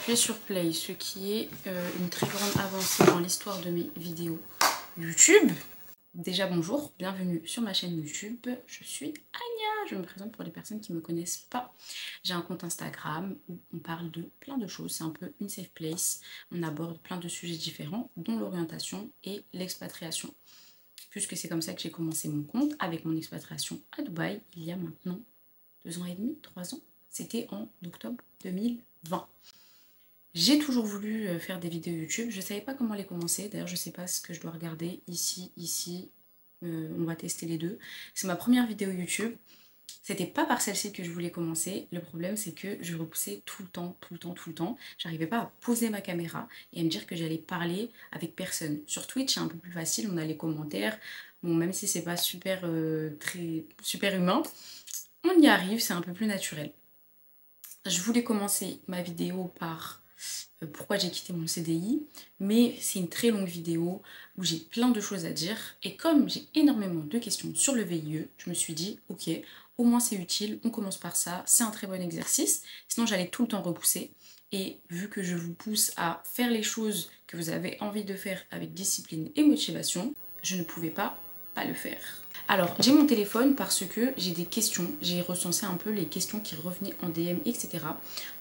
appuyer sur play, ce qui est une très grande avancée dans l'histoire de mes vidéos YouTube. Déjà bonjour, bienvenue sur ma chaîne YouTube, je suis Anya, je me présente pour les personnes qui ne me connaissent pas. J'ai un compte Instagram où on parle de plein de choses, c'est un peu une safe place, on aborde plein de sujets différents dont l'orientation et l'expatriation. Puisque c'est comme ça que j'ai commencé mon compte avec mon expatriation à Dubaï il y a maintenant 2 ans et demi, 3 ans, c'était en octobre 2020. J'ai toujours voulu faire des vidéos YouTube, je ne savais pas comment les commencer, d'ailleurs je ne sais pas ce que je dois regarder, ici, on va tester les deux. C'est ma première vidéo YouTube, c'était pas par celle-ci que je voulais commencer, le problème c'est que je repoussais tout le temps, j'arrivais pas à poser ma caméra et à me dire que j'allais parler avec personne. Sur Twitch c'est un peu plus facile, on a les commentaires, bon même si c'est pas super humain, on y arrive, c'est un peu plus naturel. Je voulais commencer ma vidéo par pourquoi j'ai quitté mon CDI, mais c'est une très longue vidéo où j'ai plein de choses à dire et comme j'ai énormément de questions sur le VIE, je me suis dit ok, au moins c'est utile, on commence par ça, c'est un très bon exercice, sinon j'allais tout le temps repousser et vu que je vous pousse à faire les choses que vous avez envie de faire avec discipline et motivation, je ne pouvais pas le faire. Alors j'ai mon téléphone parce que j'ai des questions, j'ai recensé un peu les questions qui revenaient en DM, etc.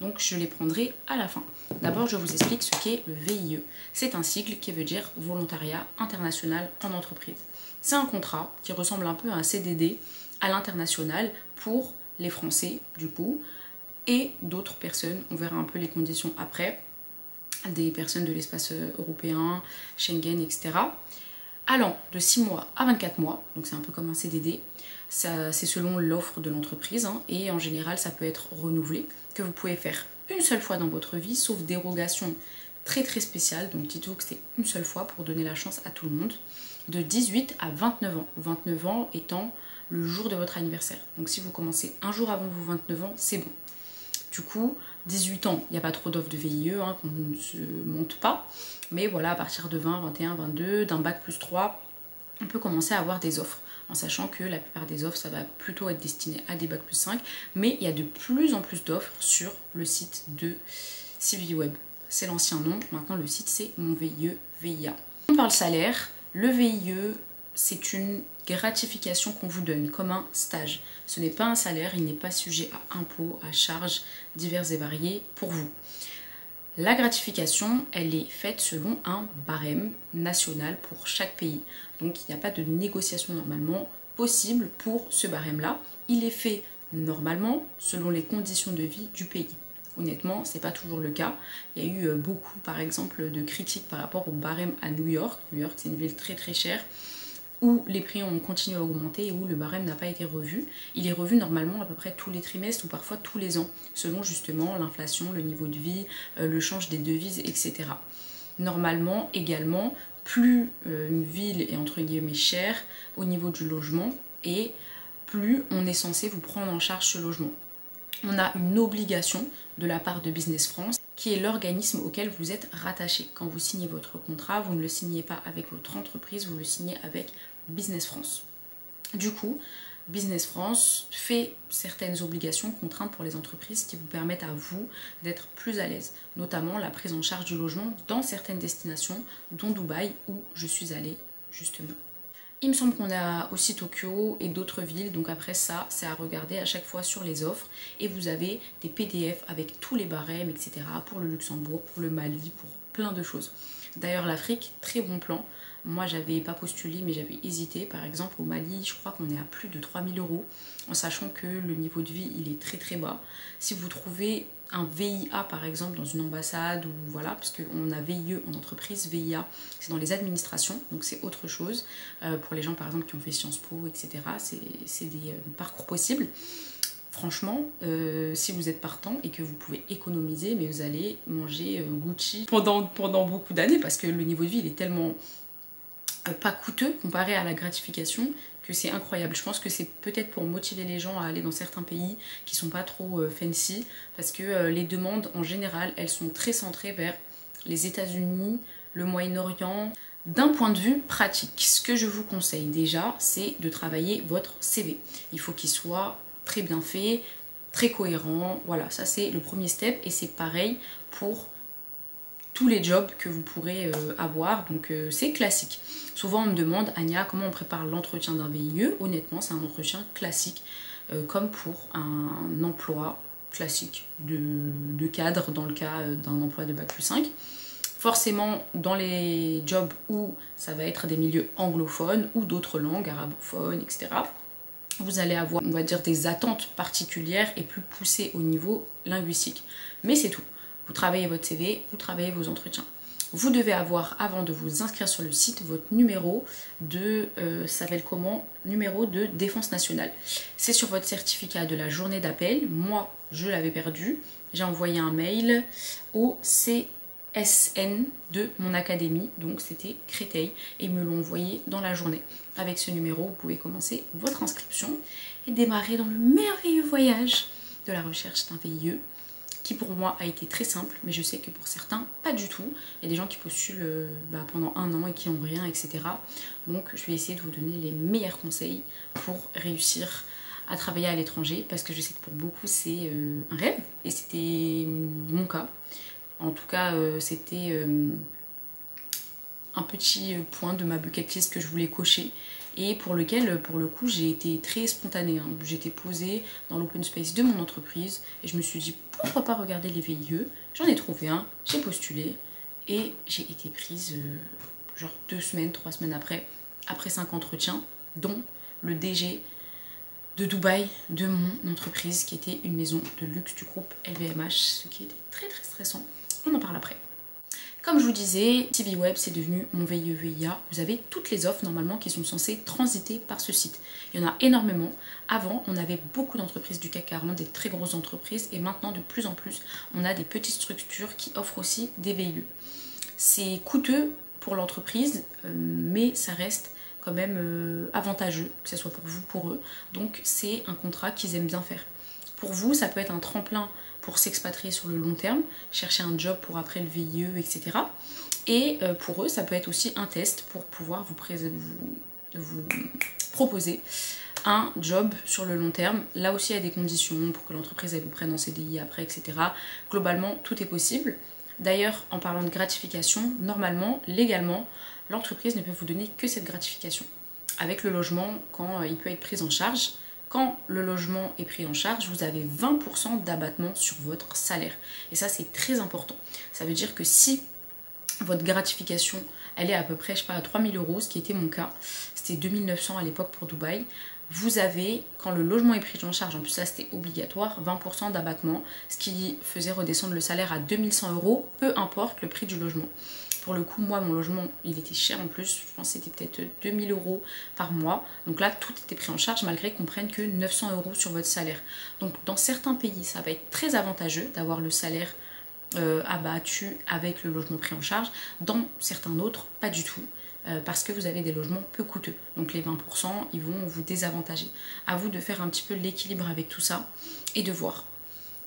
Donc je les prendrai à la fin. D'abord je vous explique ce qu'est le VIE. C'est un sigle qui veut dire Volontariat International en Entreprise. C'est un contrat qui ressemble un peu à un CDD à l'international pour les Français du coup et d'autres personnes, on verra un peu les conditions après, des personnes de l'espace européen, Schengen, etc. Allant de 6 mois à 24 mois, donc c'est un peu comme un CDD, c'est selon l'offre de l'entreprise hein, et en général ça peut être renouvelé, que vous pouvez faire une seule fois dans votre vie, sauf dérogation très spéciale, donc dites-vous que c'est une seule fois pour donner la chance à tout le monde, de 18 à 29 ans, 29 ans étant le jour de votre anniversaire. Donc si vous commencez un jour avant vos 29 ans, c'est bon. Du coup, 18 ans, il n'y a pas trop d'offres de VIE, hein, qu'on ne se monte pas. Mais voilà, à partir de 20, 21, 22, d'un bac plus 3, on peut commencer à avoir des offres. En sachant que la plupart des offres, ça va plutôt être destiné à des bac plus 5. Mais il y a de plus en plus d'offres sur le site de CiviWeb. C'est l'ancien nom, maintenant le site c'est Mon VIE VIA. On parle salaire, le VIE c'est une gratification qu'on vous donne comme un stage. Ce n'est pas un salaire, il n'est pas sujet à impôts, à charges diverses et variées pour vous. La gratification, elle est faite selon un barème national pour chaque pays. Donc il n'y a pas de négociation normalement possible pour ce barème-là. Il est fait normalement selon les conditions de vie du pays. Honnêtement, c'est pas toujours le cas. Il y a eu beaucoup, par exemple, de critiques par rapport au barème à New York. New York, c'est une ville très chère, où les prix ont continué à augmenter et où le barème n'a pas été revu. Il est revu normalement à peu près tous les trimestres ou parfois tous les ans, selon justement l'inflation, le niveau de vie, le change des devises, etc. Normalement, également, plus une ville est entre guillemets chère au niveau du logement et plus on est censé vous prendre en charge ce logement. On a une obligation de la part de Business France, qui est l'organisme auquel vous êtes rattaché. Quand vous signez votre contrat, vous ne le signez pas avec votre entreprise, vous le signez avec Business France. Du coup, Business France fait certaines obligations, contraintes pour les entreprises qui vous permettent à vous d'être plus à l'aise, notamment la prise en charge du logement dans certaines destinations, dont Dubaï, où je suis allée justement. Il me semble qu'on a aussi Tokyo et d'autres villes, donc après ça, c'est à regarder à chaque fois sur les offres. Et vous avez des PDF avec tous les barèmes, etc. pour le Luxembourg, pour le Mali, pour plein de choses. D'ailleurs l'Afrique, très bon plan. Moi j'avais pas postulé mais j'avais hésité. Par exemple au Mali, je crois qu'on est à plus de 3000 €, en sachant que le niveau de vie il est très bas. Si vous trouvez un VIA par exemple dans une ambassade ou voilà, parce qu'on a VIE en entreprise, VIA c'est dans les administrations, donc c'est autre chose. Pour les gens par exemple qui ont fait Sciences Po, etc. c'est des parcours possibles. Franchement, si vous êtes partant et que vous pouvez économiser, mais vous allez manger Gucci pendant beaucoup d'années parce que le niveau de vie il est tellement pas coûteux comparé à la gratification que c'est incroyable. Je pense que c'est peut-être pour motiver les gens à aller dans certains pays qui sont pas trop fancy, parce que les demandes en général elles sont très centrées vers les États-Unis, le Moyen-Orient. D'un point de vue pratique, ce que je vous conseille déjà, c'est de travailler votre CV. Il faut qu'il soit très bien fait, très cohérent. Voilà, ça c'est le premier step et c'est pareil pour tous les jobs que vous pourrez avoir, donc c'est classique. Souvent on me demande, Anya, comment on prépare l'entretien d'un VIE? Honnêtement, c'est un entretien classique, comme pour un emploi classique de cadre dans le cas d'un emploi de bac+5. Forcément, dans les jobs où ça va être des milieux anglophones ou d'autres langues, arabophones, etc., vous allez avoir, on va dire, des attentes particulières et plus poussées au niveau linguistique. Mais c'est tout. Vous travaillez votre CV, vous travaillez vos entretiens. Vous devez avoir, avant de vous inscrire sur le site, votre numéro de, ça s'appelle comment? Numéro de défense nationale. C'est sur votre certificat de la journée d'appel. Moi, je l'avais perdu. J'ai envoyé un mail au CSN de mon académie, donc c'était Créteil, et ils me l'ont envoyé dans la journée. Avec ce numéro, vous pouvez commencer votre inscription et démarrer dans le merveilleux voyage de la recherche d'un VIE, qui pour moi a été très simple, mais je sais que pour certains, pas du tout. Il y a des gens qui postulent pendant 1 an et qui n'ont rien, etc. Donc je vais essayer de vous donner les meilleurs conseils pour réussir à travailler à l'étranger, parce que je sais que pour beaucoup c'est un rêve, et c'était mon cas. En tout cas, c'était un petit point de ma bucket list que je voulais cocher, et pour lequel, pour le coup, j'ai été très spontanée. Hein. J'étais posée dans l'open space de mon entreprise et je me suis dit pourquoi pas regarder les VIE. J'en ai trouvé un, j'ai postulé et j'ai été prise genre 2 semaines, 3 semaines après 5 entretiens, dont le DG de Dubaï de mon entreprise, qui était une maison de luxe du groupe LVMH, ce qui était très très stressant. On en parle après. Comme je vous disais, CiviWeb c'est devenu mon VIE-VIA. Vous avez toutes les offres normalement qui sont censées transiter par ce site. Il y en a énormément. Avant, on avait beaucoup d'entreprises du CAC 40, des très grosses entreprises, et maintenant de plus en plus, on a des petites structures qui offrent aussi des VIE. C'est coûteux pour l'entreprise, mais ça reste quand même avantageux, que ce soit pour vous, pour eux. Donc c'est un contrat qu'ils aiment bien faire. Pour vous, ça peut être un tremplin pour s'expatrier sur le long terme, chercher un job pour après le VIE, etc. Et pour eux, ça peut être aussi un test pour pouvoir vous proposer un job sur le long terme. Là aussi, il y a des conditions pour que l'entreprise vous prenne en CDI après, etc. Globalement, tout est possible. D'ailleurs, en parlant de gratification, normalement, légalement, l'entreprise ne peut vous donner que cette gratification. Avec le logement, quand il peut être pris en charge. Quand le logement est pris en charge, vous avez 20% d'abattement sur votre salaire. Et ça, c'est très important. Ça veut dire que si votre gratification, elle est à peu près, je sais pas, à 3 000 €, ce qui était mon cas, c'était 2 900 à l'époque pour Dubaï, vous avez, quand le logement est pris en charge, en plus ça c'était obligatoire, 20% d'abattement, ce qui faisait redescendre le salaire à 2 100 €, peu importe le prix du logement. Pour le coup, moi, mon logement, il était cher en plus. Je pense que c'était peut-être 2 000 € par mois. Donc là, tout était pris en charge malgré qu'on prenne que 900 € sur votre salaire. Donc dans certains pays, ça va être très avantageux d'avoir le salaire abattu avec le logement pris en charge. Dans certains autres, pas du tout. Parce que vous avez des logements peu coûteux. Donc les 20%, ils vont vous désavantager. À vous de faire un petit peu l'équilibre avec tout ça et de voir.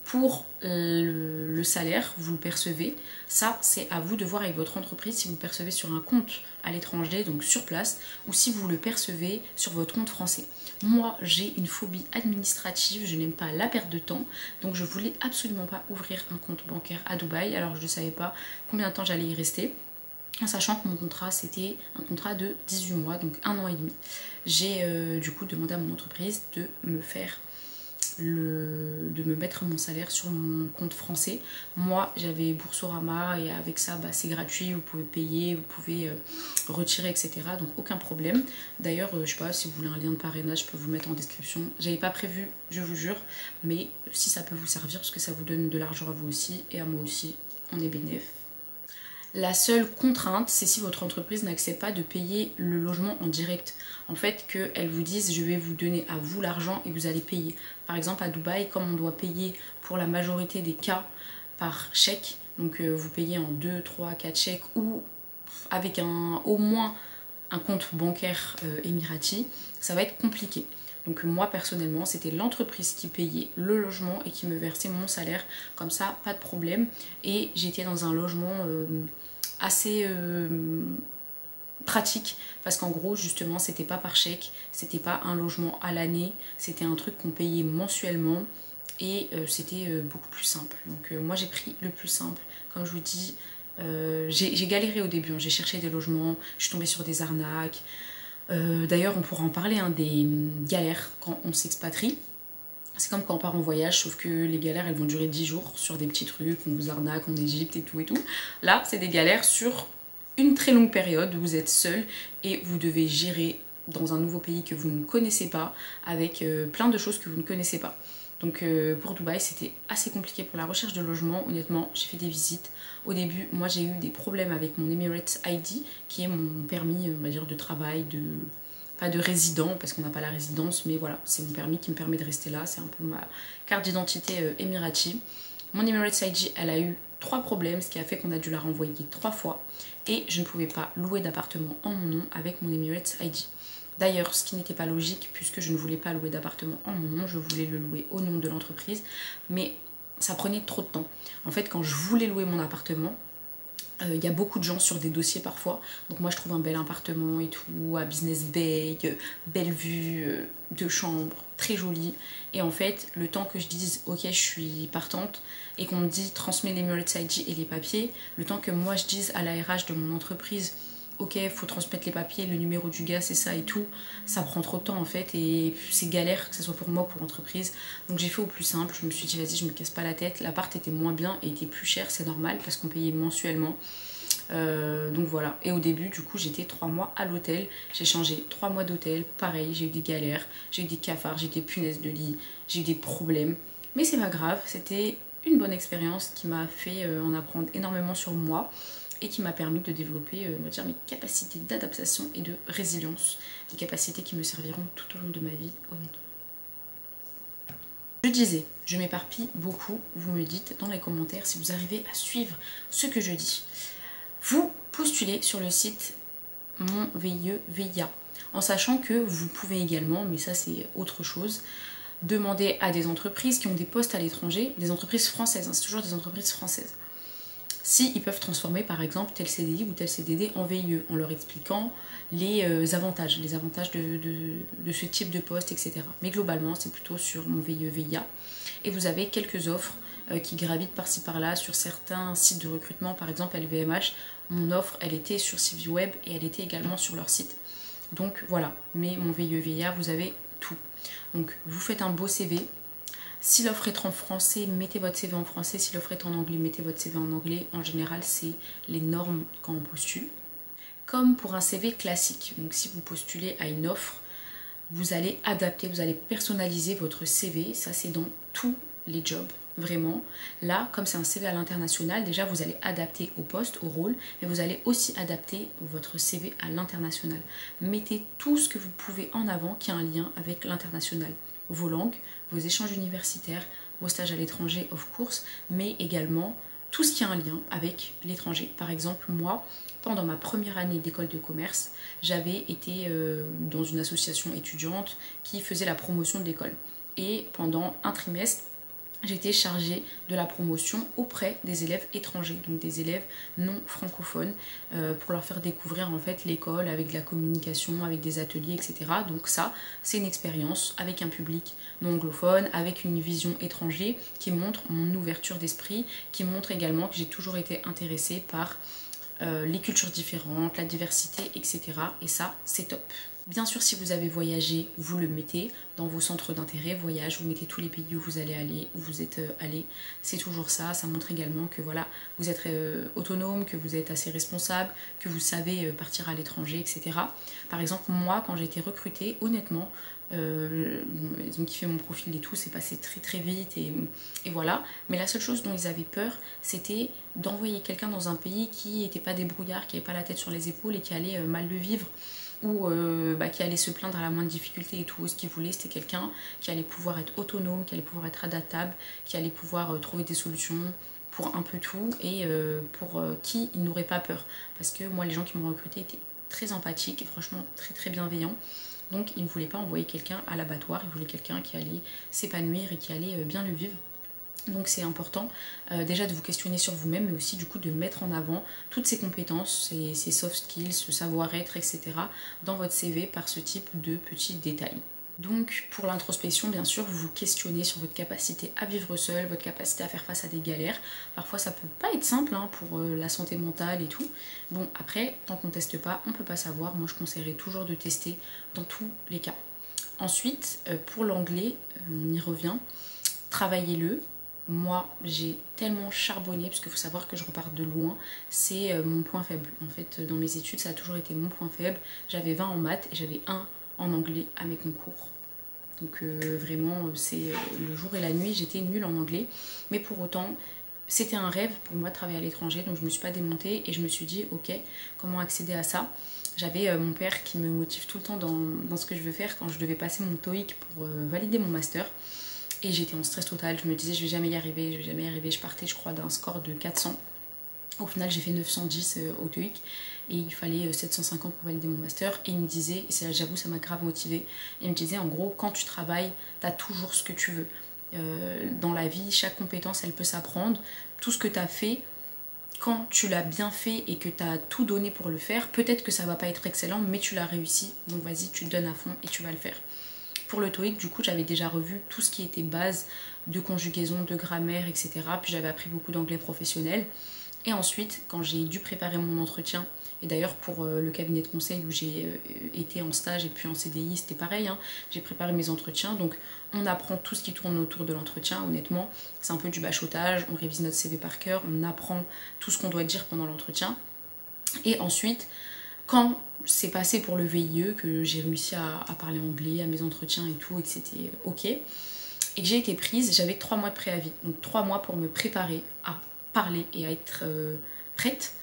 Pour le salaire, vous le percevez, ça c'est à vous de voir avec votre entreprise si vous le percevez sur un compte à l'étranger, donc sur place, ou si vous le percevez sur votre compte français. Moi j'ai une phobie administrative, je n'aime pas la perte de temps, donc je voulais absolument pas ouvrir un compte bancaire à Dubaï, alors je ne savais pas combien de temps j'allais y rester. En sachant que mon contrat c'était un contrat de 18 mois, donc 1 an et demi. J'ai du coup demandé à mon entreprise de me mettre mon salaire sur mon compte français. Moi j'avais Boursorama et avec ça c'est gratuit, vous pouvez payer, vous pouvez retirer, etc. Donc aucun problème. D'ailleurs je sais pas, si vous voulez un lien de parrainage, je peux vous le mettre en description. J'avais pas prévu, je vous jure, mais si ça peut vous servir, parce que ça vous donne de l'argent à vous aussi et à moi aussi, on est bénéf. La seule contrainte, c'est si votre entreprise n'accepte pas de payer le logement en direct. En fait, qu'elle vous dise je vais vous donner à vous l'argent et vous allez payer. Par exemple à Dubaï, comme on doit payer pour la majorité des cas par chèque, donc vous payez en 2, 3, 4 chèques ou avec au moins un compte bancaire émirati, ça va être compliqué. Donc moi personnellement, c'était l'entreprise qui payait le logement et qui me versait mon salaire. Comme ça, pas de problème. Et j'étais dans un logement assez pratique, parce qu'en gros justement c'était pas par chèque, c'était pas un logement à l'année, c'était un truc qu'on payait mensuellement et c'était beaucoup plus simple. Donc moi j'ai pris le plus simple. Comme je vous dis, J'ai galéré au début, hein. J'ai cherché des logements, je suis tombée sur des arnaques. D'ailleurs, on pourra en parler, hein, des galères quand on s'expatrie. C'est comme quand on part en voyage, sauf que les galères elles vont durer 10 jours sur des petits trucs, on vous arnaque en Égypte et tout et tout. Là, c'est des galères sur une très longue période où vous êtes seul et vous devez gérer dans un nouveau pays que vous ne connaissez pas, avec plein de choses que vous ne connaissez pas. Donc pour Dubaï, c'était assez compliqué pour la recherche de logement. Honnêtement, j'ai fait des visites. Au début, moi j'ai eu des problèmes avec mon Emirates ID, qui est mon permis, on va dire, de travail, pas de résident parce qu'on n'a pas la résidence, mais voilà, c'est mon permis qui me permet de rester là, c'est un peu ma carte d'identité émirati. Mon Emirates ID, elle a eu 3 problèmes, ce qui a fait qu'on a dû la renvoyer 3 fois et je ne pouvais pas louer d'appartement en mon nom avec mon Emirates ID. D'ailleurs, ce qui n'était pas logique puisque je ne voulais pas louer d'appartement en mon nom, je voulais le louer au nom de l'entreprise, mais ça prenait trop de temps. En fait, quand je voulais louer mon appartement, il y a beaucoup de gens sur des dossiers parfois, donc moi je trouve un bel appartement et tout, à Business Bay, belle vue, 2 chambres, très joli, et en fait le temps que je dise ok je suis partante et qu'on me dit transmets l'Emirates ID et les papiers, le temps que moi je dise à la RH de mon entreprise ok faut transmettre les papiers, le numéro du gars c'est ça et tout, ça prend trop de temps en fait et c'est galère que ce soit pour moi ou pour l'entreprise. Donc j'ai fait au plus simple, je me suis dit vas-y je me casse pas la tête, l'appart était moins bien et était plus cher, c'est normal parce qu'on payait mensuellement. Donc voilà, et au début du coup j'étais 3 mois à l'hôtel, j'ai changé 3 mois d'hôtel, pareil j'ai eu des galères, j'ai eu des cafards, j'ai eu des punaises de lit, j'ai eu des problèmes, mais c'est pas grave, c'était une bonne expérience qui m'a fait en apprendre énormément sur moi et qui m'a permis de développer on va dire, mes capacités d'adaptation et de résilience, des capacités qui me serviront tout au long de ma vie honnêtement. Je disais, je m'éparpille beaucoup, vous me dites dans les commentaires si vous arrivez à suivre ce que je dis. Vous postulez sur le site Mon VIE-VIA, en sachant que vous pouvez également, mais ça c'est autre chose, demander à des entreprises qui ont des postes à l'étranger, des entreprises françaises, hein, c'est toujours des entreprises françaises, si ils peuvent transformer par exemple tel CDI ou tel CDD en VIE, en leur expliquant les avantages de ce type de poste, etc. Mais globalement, c'est plutôt sur Mon VIE-VIA. Et vous avez quelques offres qui gravitent par-ci par-là sur certains sites de recrutement, par exemple LVMH. Mon offre, elle était sur CiviWeb et elle était également sur leur site. Donc voilà, mais Mon VIE-VIA, vous avez tout. Donc vous faites un beau CV. Si l'offre est en français, mettez votre CV en français. Si l'offre est en anglais, mettez votre CV en anglais. En général, c'est les normes quand on postule. Comme pour un CV classique. Donc si vous postulez à une offre, vous allez adapter, vous allez personnaliser votre CV. Ça, c'est dans tous les jobs, vraiment. Là, comme c'est un CV à l'international, déjà, vous allez adapter au poste, au rôle, mais vous allez aussi adapter votre CV à l'international. Mettez tout ce que vous pouvez en avant qui a un lien avec l'international. Vos langues, vos échanges universitaires, vos stages à l'étranger, of course, mais également tout ce qui a un lien avec l'étranger. Par exemple, moi, pendant ma première année d'école de commerce, j'avais été dans une association étudiante qui faisait la promotion de l'école. Et pendant un trimestre, j'étais chargée de la promotion auprès des élèves étrangers, donc des élèves non francophones, pour leur faire découvrir en fait l'école avec de la communication, avec des ateliers, etc. Donc ça, c'est une expérience avec un public non anglophone, avec une vision étrangère qui montre mon ouverture d'esprit, qui montre également que j'ai toujours été intéressée par les cultures différentes, la diversité, etc. Et ça, c'est top. Bien sûr, si vous avez voyagé, vous le mettez dans vos centres d'intérêt, voyage, vous mettez tous les pays où vous allez aller, où vous êtes allé. C'est toujours ça, ça montre également que voilà, vous êtes autonome, que vous êtes assez responsable, que vous savez partir à l'étranger, etc. Par exemple, moi, quand j'ai été recrutée, honnêtement, ils ont kiffé mon profil et tout, c'est passé très très vite et voilà. Mais la seule chose dont ils avaient peur, c'était d'envoyer quelqu'un dans un pays qui n'était pas débrouillard, qui n'avait pas la tête sur les épaules et qui allait mal le vivre, ou qui allait se plaindre à la moindre difficulté et tout. Ce qu'ils voulaient, c'était quelqu'un qui allait pouvoir être autonome, qui allait pouvoir être adaptable, qui allait pouvoir trouver des solutions pour un peu tout et pour qui il n'aurait pas peur. Parce que moi, les gens qui m'ont recruté étaient très empathiques et franchement très très bienveillants. Donc ils ne voulaient pas envoyer quelqu'un à l'abattoir, ils voulaient quelqu'un qui allait s'épanouir et qui allait bien le vivre. Donc c'est important déjà de vous questionner sur vous-même, mais aussi du coup de mettre en avant toutes ces compétences, ces soft skills, ce savoir-être, etc. dans votre CV par ce type de petits détails. Donc pour l'introspection, bien sûr, vous vous questionnez sur votre capacité à vivre seul, votre capacité à faire face à des galères. Parfois ça peut pas être simple hein, pour la santé mentale et tout. Bon après, tant qu'on teste pas, on peut pas savoir. Moi je conseillerais toujours de tester dans tous les cas. Ensuite, pour l'anglais, on y revient, travaillez-le. Moi j'ai tellement charbonné, parce qu'il faut savoir que je repars de loin, c'est mon point faible. En fait dans mes études ça a toujours été mon point faible. J'avais 20 en maths et j'avais 1 en anglais à mes concours. Donc vraiment, c'est le jour et la nuit, j'étais nulle en anglais. Mais pour autant, c'était un rêve pour moi de travailler à l'étranger. Donc je me suis pas démontée et je me suis dit, ok, comment accéder à ça? J'avais mon père qui me motive tout le temps dans ce que je veux faire quand je devais passer mon TOEIC pour valider mon master. Et j'étais en stress total, je me disais je vais jamais y arriver, je vais jamais y arriver. Je partais je crois d'un score de 400. Au final j'ai fait 910 au TOEIC et il fallait 750 pour valider mon master. Et il me disait, et j'avoue ça m'a grave motivée, il me disait en gros quand tu travailles, t'as toujours ce que tu veux. Dans la vie, chaque compétence elle peut s'apprendre. Tout ce que t'as fait, quand tu l'as bien fait et que t'as tout donné pour le faire, peut-être que ça va pas être excellent mais tu l'as réussi. Donc vas-y, tu te donnes à fond et tu vas le faire. Pour le TOEIC, du coup, j'avais déjà revu tout ce qui était base de conjugaison, de grammaire, etc. Puis j'avais appris beaucoup d'anglais professionnel. Et ensuite, quand j'ai dû préparer mon entretien, et d'ailleurs pour le cabinet de conseil où j'ai été en stage et puis en CDI, c'était pareil, hein, j'ai préparé mes entretiens. Donc on apprend tout ce qui tourne autour de l'entretien, honnêtement. C'est un peu du bachotage, on révise notre CV par cœur, on apprend tout ce qu'on doit dire pendant l'entretien. Et ensuite, quand c'est passé pour le VIE, que j'ai réussi à parler anglais, à mes entretiens et tout, et que c'était ok, et que j'ai été prise, j'avais 3 mois de préavis. Donc 3 mois pour me préparer à parler et à être prête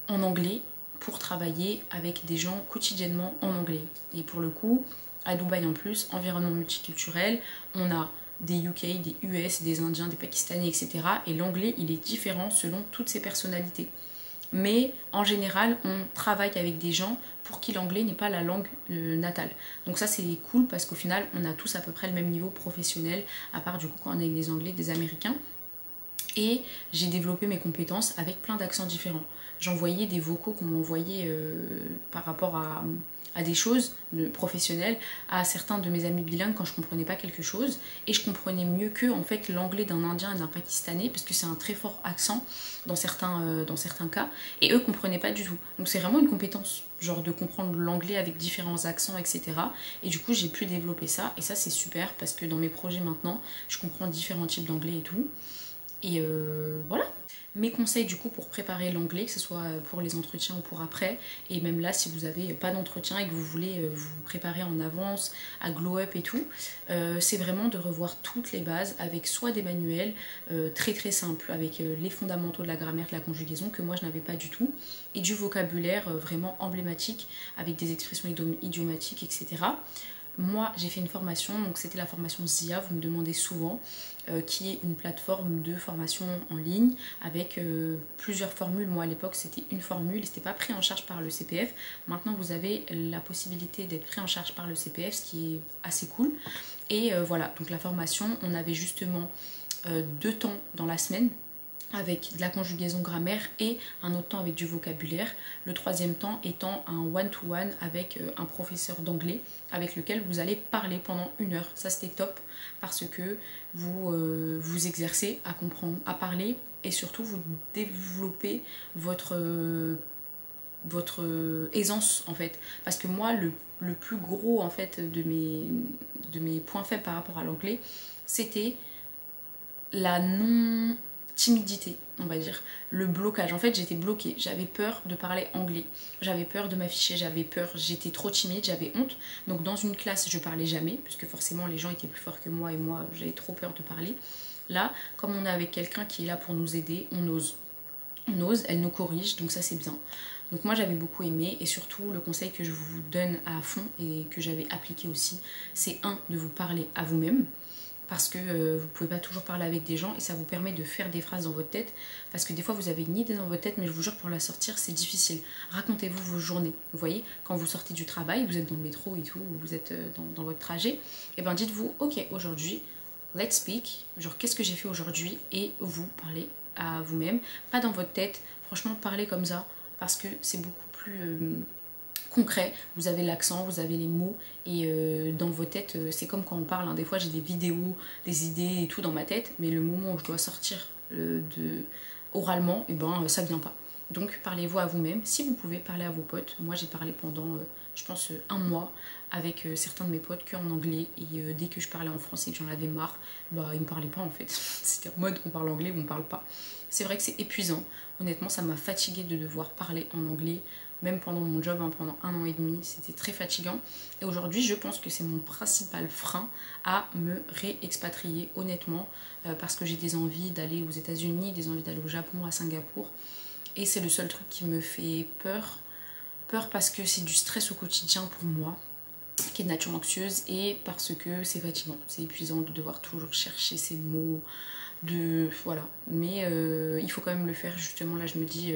en anglais pour travailler avec des gens quotidiennement en anglais. Et pour le coup, à Dubaï en plus, environnement multiculturel, on a des UK, des US, des Indiens, des Pakistanais, etc. Et l'anglais, il est différent selon toutes ces personnalités. Mais en général, on travaille avec des gens pour qui l'anglais n'est pas la langue natale. Donc ça, c'est cool parce qu'au final, on a tous à peu près le même niveau professionnel, à part du coup quand on est avec des Anglais, des Américains. Et j'ai développé mes compétences avec plein d'accents différents. J'envoyais des vocaux qu'on m'envoyait par rapport à des choses professionnelles à certains de mes amis bilingues quand je comprenais pas quelque chose, et je comprenais mieux qu'eux en fait l'anglais d'un Indien et d'un Pakistanais parce que c'est un très fort accent dans certains cas, et eux comprenaient pas du tout. Donc c'est vraiment une compétence, genre de comprendre l'anglais avec différents accents, etc. Et du coup j'ai pu développer ça, et ça c'est super parce que dans mes projets maintenant je comprends différents types d'anglais et tout. Et voilà. Mes conseils du coup pour préparer l'anglais, que ce soit pour les entretiens ou pour après, et même là si vous n'avez pas d'entretien et que vous voulez vous préparer en avance à glow up et tout, c'est vraiment de revoir toutes les bases avec soit des manuels très très simples, avec les fondamentaux de la grammaire, de la conjugaison que moi je n'avais pas du tout, et du vocabulaire vraiment emblématique avec des expressions idiomatiques, etc. Moi j'ai fait une formation, donc c'était la formation ZIA, vous me demandez souvent, qui est une plateforme de formation en ligne avec plusieurs formules. Moi à l'époque c'était une formule et c'était pas pris en charge par le CPF. Maintenant vous avez la possibilité d'être pris en charge par le CPF, ce qui est assez cool. Et voilà, donc la formation, on avait justement 2 temps dans la semaine avec de la conjugaison grammaire et un autre temps avec du vocabulaire. Le 3e temps étant un one-to-one avec un professeur d'anglais avec lequel vous allez parler pendant 1 heure. Ça c'était top parce que vous vous exercez à comprendre, à parler, et surtout vous développez votre aisance en fait. Parce que moi le plus gros en fait de mes points faibles par rapport à l'anglais, c'était la non timidité, on va dire, le blocage. En fait j'étais bloquée, j'avais peur de parler anglais, j'avais peur de m'afficher, j'avais peur, j'étais trop timide, j'avais honte. Donc dans une classe je parlais jamais puisque forcément les gens étaient plus forts que moi et moi j'avais trop peur de parler. Là comme on est avec quelqu'un qui est là pour nous aider, on ose, elle nous corrige, donc ça c'est bien. Donc moi j'avais beaucoup aimé, et surtout le conseil que je vous donne à fond et que j'avais appliqué aussi, c'est de vous parler à vous-même, parce que vous pouvez pas toujours parler avec des gens et ça vous permet de faire des phrases dans votre tête, parce que des fois vous avez une idée dans votre tête mais je vous jure pour la sortir c'est difficile. Racontez-vous vos journées, vous voyez, quand vous sortez du travail, vous êtes dans le métro et tout, vous êtes dans votre trajet, et ben dites-vous ok aujourd'hui let's speak, genre qu'est-ce que j'ai fait aujourd'hui, et vous parlez à vous-même, pas dans votre tête. Franchement parlez comme ça parce que c'est beaucoup plus concret, vous avez l'accent, vous avez les mots, et dans vos têtes, c'est comme quand on parle, hein. Des fois j'ai des vidéos, des idées et tout dans ma tête, mais le moment où je dois sortir oralement, et ben ça vient pas. Donc parlez-vous à vous-même, si vous pouvez parler à vos potes. Moi j'ai parlé pendant, je pense, un mois avec certains de mes potes qu'en anglais, et dès que je parlais en français, que j'en avais marre, bah ils me parlaient pas en fait. C'était en mode on parle anglais ou on parle pas. C'est vrai que c'est épuisant, honnêtement ça m'a fatiguée de devoir parler en anglais, même pendant mon job, hein, pendant 1 an et demi, c'était très fatigant. Et aujourd'hui, je pense que c'est mon principal frein à me réexpatrier, honnêtement, parce que j'ai des envies d'aller aux États-Unis, des envies d'aller au Japon, à Singapour. Et c'est le seul truc qui me fait peur. Peur parce que c'est du stress au quotidien pour moi, qui est de nature anxieuse, et parce que c'est fatigant, c'est épuisant de devoir toujours chercher ces mots, voilà. Mais il faut quand même le faire, justement, là je me dis...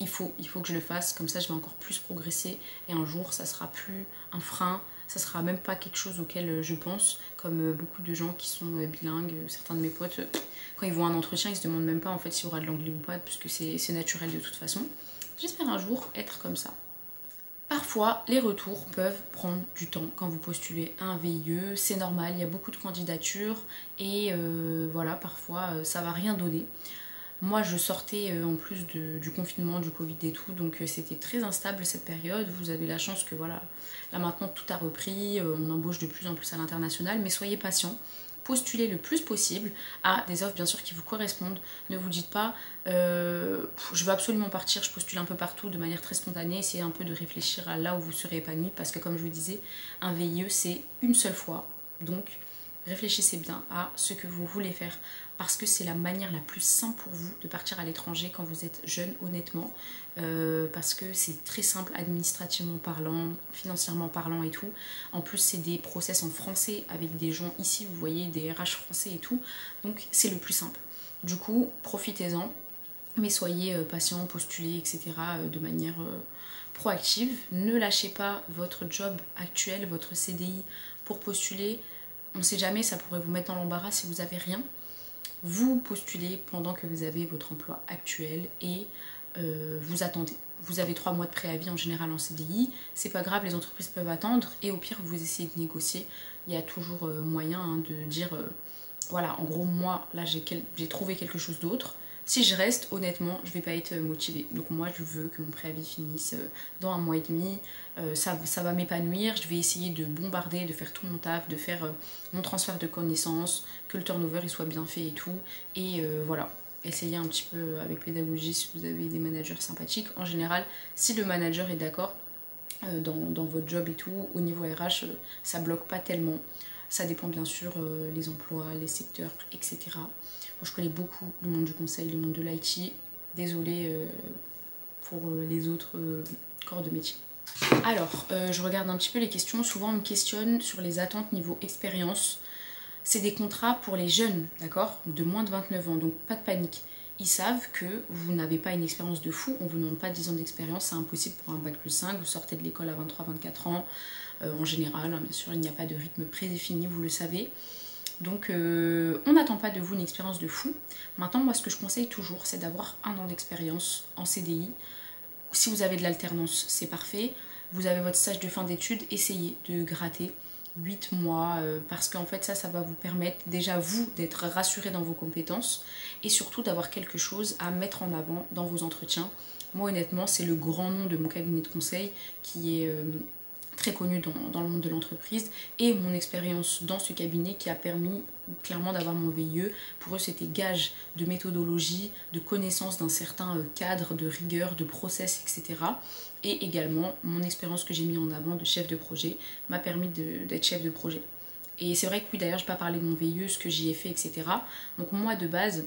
il faut que je le fasse, comme ça je vais encore plus progresser, et un jour ça sera plus un frein, ça sera même pas quelque chose auquel je pense, comme beaucoup de gens qui sont bilingues, certains de mes potes, quand ils vont à un entretien ils se demandent même pas en fait s'il y aura de l'anglais ou pas, puisque c'est naturel de toute façon. J'espère un jour être comme ça. Parfois, les retours peuvent prendre du temps quand vous postulez à un VIE, c'est normal, il y a beaucoup de candidatures, et voilà, parfois ça va rien donner. Moi je sortais en plus du confinement, du Covid et tout, donc c'était très instable cette période. Vous avez la chance que voilà, là maintenant tout a repris, on embauche de plus en plus à l'international, mais soyez patient, postulez le plus possible à des offres bien sûr qui vous correspondent. Ne vous dites pas je veux absolument partir, je postule un peu partout de manière très spontanée. Essayez un peu de réfléchir à là où vous serez épanoui, parce que comme je vous disais, un VIE c'est une seule fois, donc réfléchissez bien à ce que vous voulez faire, parce que c'est la manière la plus simple pour vous de partir à l'étranger quand vous êtes jeune, honnêtement, parce que c'est très simple administrativement parlant, financièrement parlant et tout. En plus c'est des process en français avec des gens ici, vous voyez, des RH français et tout, donc c'est le plus simple. Du coup profitez-en, mais soyez patient, postulez, etc. De manière proactive. Ne lâchez pas votre job actuel, votre CDI pour postuler. On ne sait jamais, ça pourrait vous mettre dans l'embarras si vous n'avez rien. Vous postulez pendant que vous avez votre emploi actuel, et vous attendez. Vous avez 3 mois de préavis en général en CDI, c'est pas grave, les entreprises peuvent attendre, et au pire vous essayez de négocier. Il y a toujours moyen, hein, de dire voilà, en gros moi là j'ai trouvé quelque chose d'autre. Si je reste, honnêtement, je vais pas être motivée. Donc moi, je veux que mon préavis finisse dans 1 mois et demi. Ça va m'épanouir. Je vais essayer de bombarder, de faire tout mon taf, de faire mon transfert de connaissances, que le turnover il soit bien fait et tout. Et voilà, essayez un petit peu avec pédagogie si vous avez des managers sympathiques. En général, si le manager est d'accord dans votre job et tout, au niveau RH, ça bloque pas tellement. Ça dépend bien sûr les emplois, les secteurs, etc. Moi, je connais beaucoup le monde du conseil, le monde de l'IT. Désolée pour les autres corps de métier. Alors, je regarde un petit peu les questions. Souvent, on me questionne sur les attentes niveau expérience. C'est des contrats pour les jeunes, d'accord, de moins de 29 ans, donc pas de panique. Ils savent que vous n'avez pas une expérience de fou, on vous demande pas 10 ans d'expérience, c'est impossible pour un bac+5, vous sortez de l'école à 23-24 ans, en général, hein, bien sûr, il n'y a pas de rythme prédéfini, vous le savez. Donc on n'attend pas de vous une expérience de fou. Maintenant, moi ce que je conseille toujours, c'est d'avoir 1 an d'expérience en CDI. Si vous avez de l'alternance, c'est parfait. Vous avez votre stage de fin d'études, essayez de gratter 8 mois, parce qu'en fait ça va vous permettre déjà vous d'être rassuré dans vos compétences, et surtout d'avoir quelque chose à mettre en avant dans vos entretiens. Moi honnêtement, c'est le grand nom de mon cabinet de conseil qui est très connu dans le monde de l'entreprise, et mon expérience dans ce cabinet qui a permis clairement d'avoir mon VIE. Pour eux c'était gage de méthodologie, de connaissance d'un certain cadre, de rigueur, de process, etc. Et également mon expérience que j'ai mis en avant de chef de projet m'a permis d'être chef de projet. Et c'est vrai que oui, d'ailleurs je n'ai pas parlé de mon VIE, ce que j'y ai fait, etc. Donc moi de base,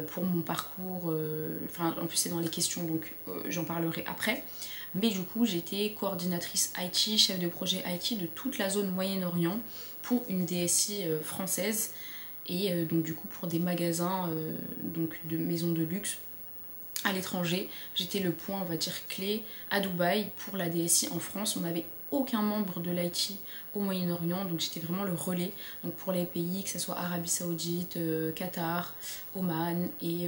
pour mon parcours, enfin en plus c'est dans les questions, donc j'en parlerai après. Mais du coup j'étais coordinatrice IT, chef de projet IT de toute la zone Moyen-Orient pour une DSI française, et donc du coup pour des magasins donc de maisons de luxe à l'étranger. J'étais le point, on va dire, clé à Dubaï pour la DSI en France. On n'avait aucun membre de l'IT au Moyen-Orient, donc j'étais vraiment le relais, donc pour les pays, que ce soit Arabie Saoudite, Qatar, Oman et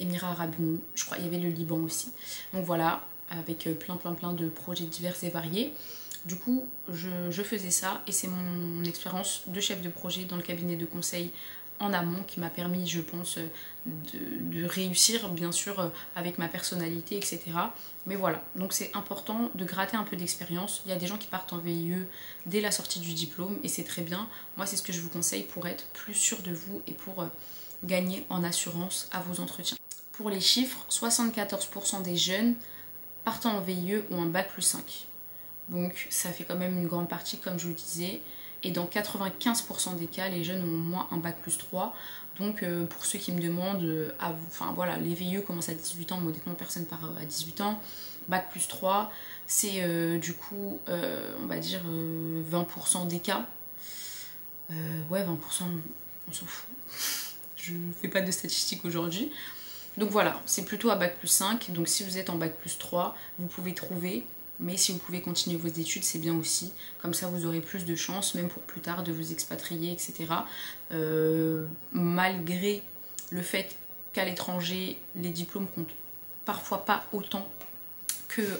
Émirats Arabes Unis, je crois il y avait le Liban aussi. Donc voilà, avec plein de projets divers et variés. Du coup, je faisais ça et c'est mon expérience de chef de projet dans le cabinet de conseil en amont qui m'a permis, je pense, de réussir, bien sûr, avec ma personnalité, etc. Mais voilà, donc c'est important de gratter un peu d'expérience. Il y a des gens qui partent en VIE dès la sortie du diplôme et c'est très bien. Moi, c'est ce que je vous conseille pour être plus sûr de vous et pour gagner en assurance à vos entretiens. Pour les chiffres, 74% des jeunes partant en VIE ont un bac+5. Donc ça fait quand même une grande partie, comme je vous le disais. Et dans 95% des cas, les jeunes ont au moins un bac+3. Donc pour ceux qui me demandent, enfin voilà, les VIE commencent à 18 ans, mais honnêtement personne part à 18 ans. Bac+3, c'est du coup, on va dire 20% des cas. Ouais, 20%, on s'en fout. Je ne fais pas de statistiques aujourd'hui. Donc voilà, c'est plutôt à bac+5. Donc si vous êtes en bac+3, vous pouvez trouver. Mais si vous pouvez continuer vos études, c'est bien aussi. Comme ça, vous aurez plus de chances, même pour plus tard, de vous expatrier, etc. Malgré le fait qu'à l'étranger, les diplômes comptent parfois pas autant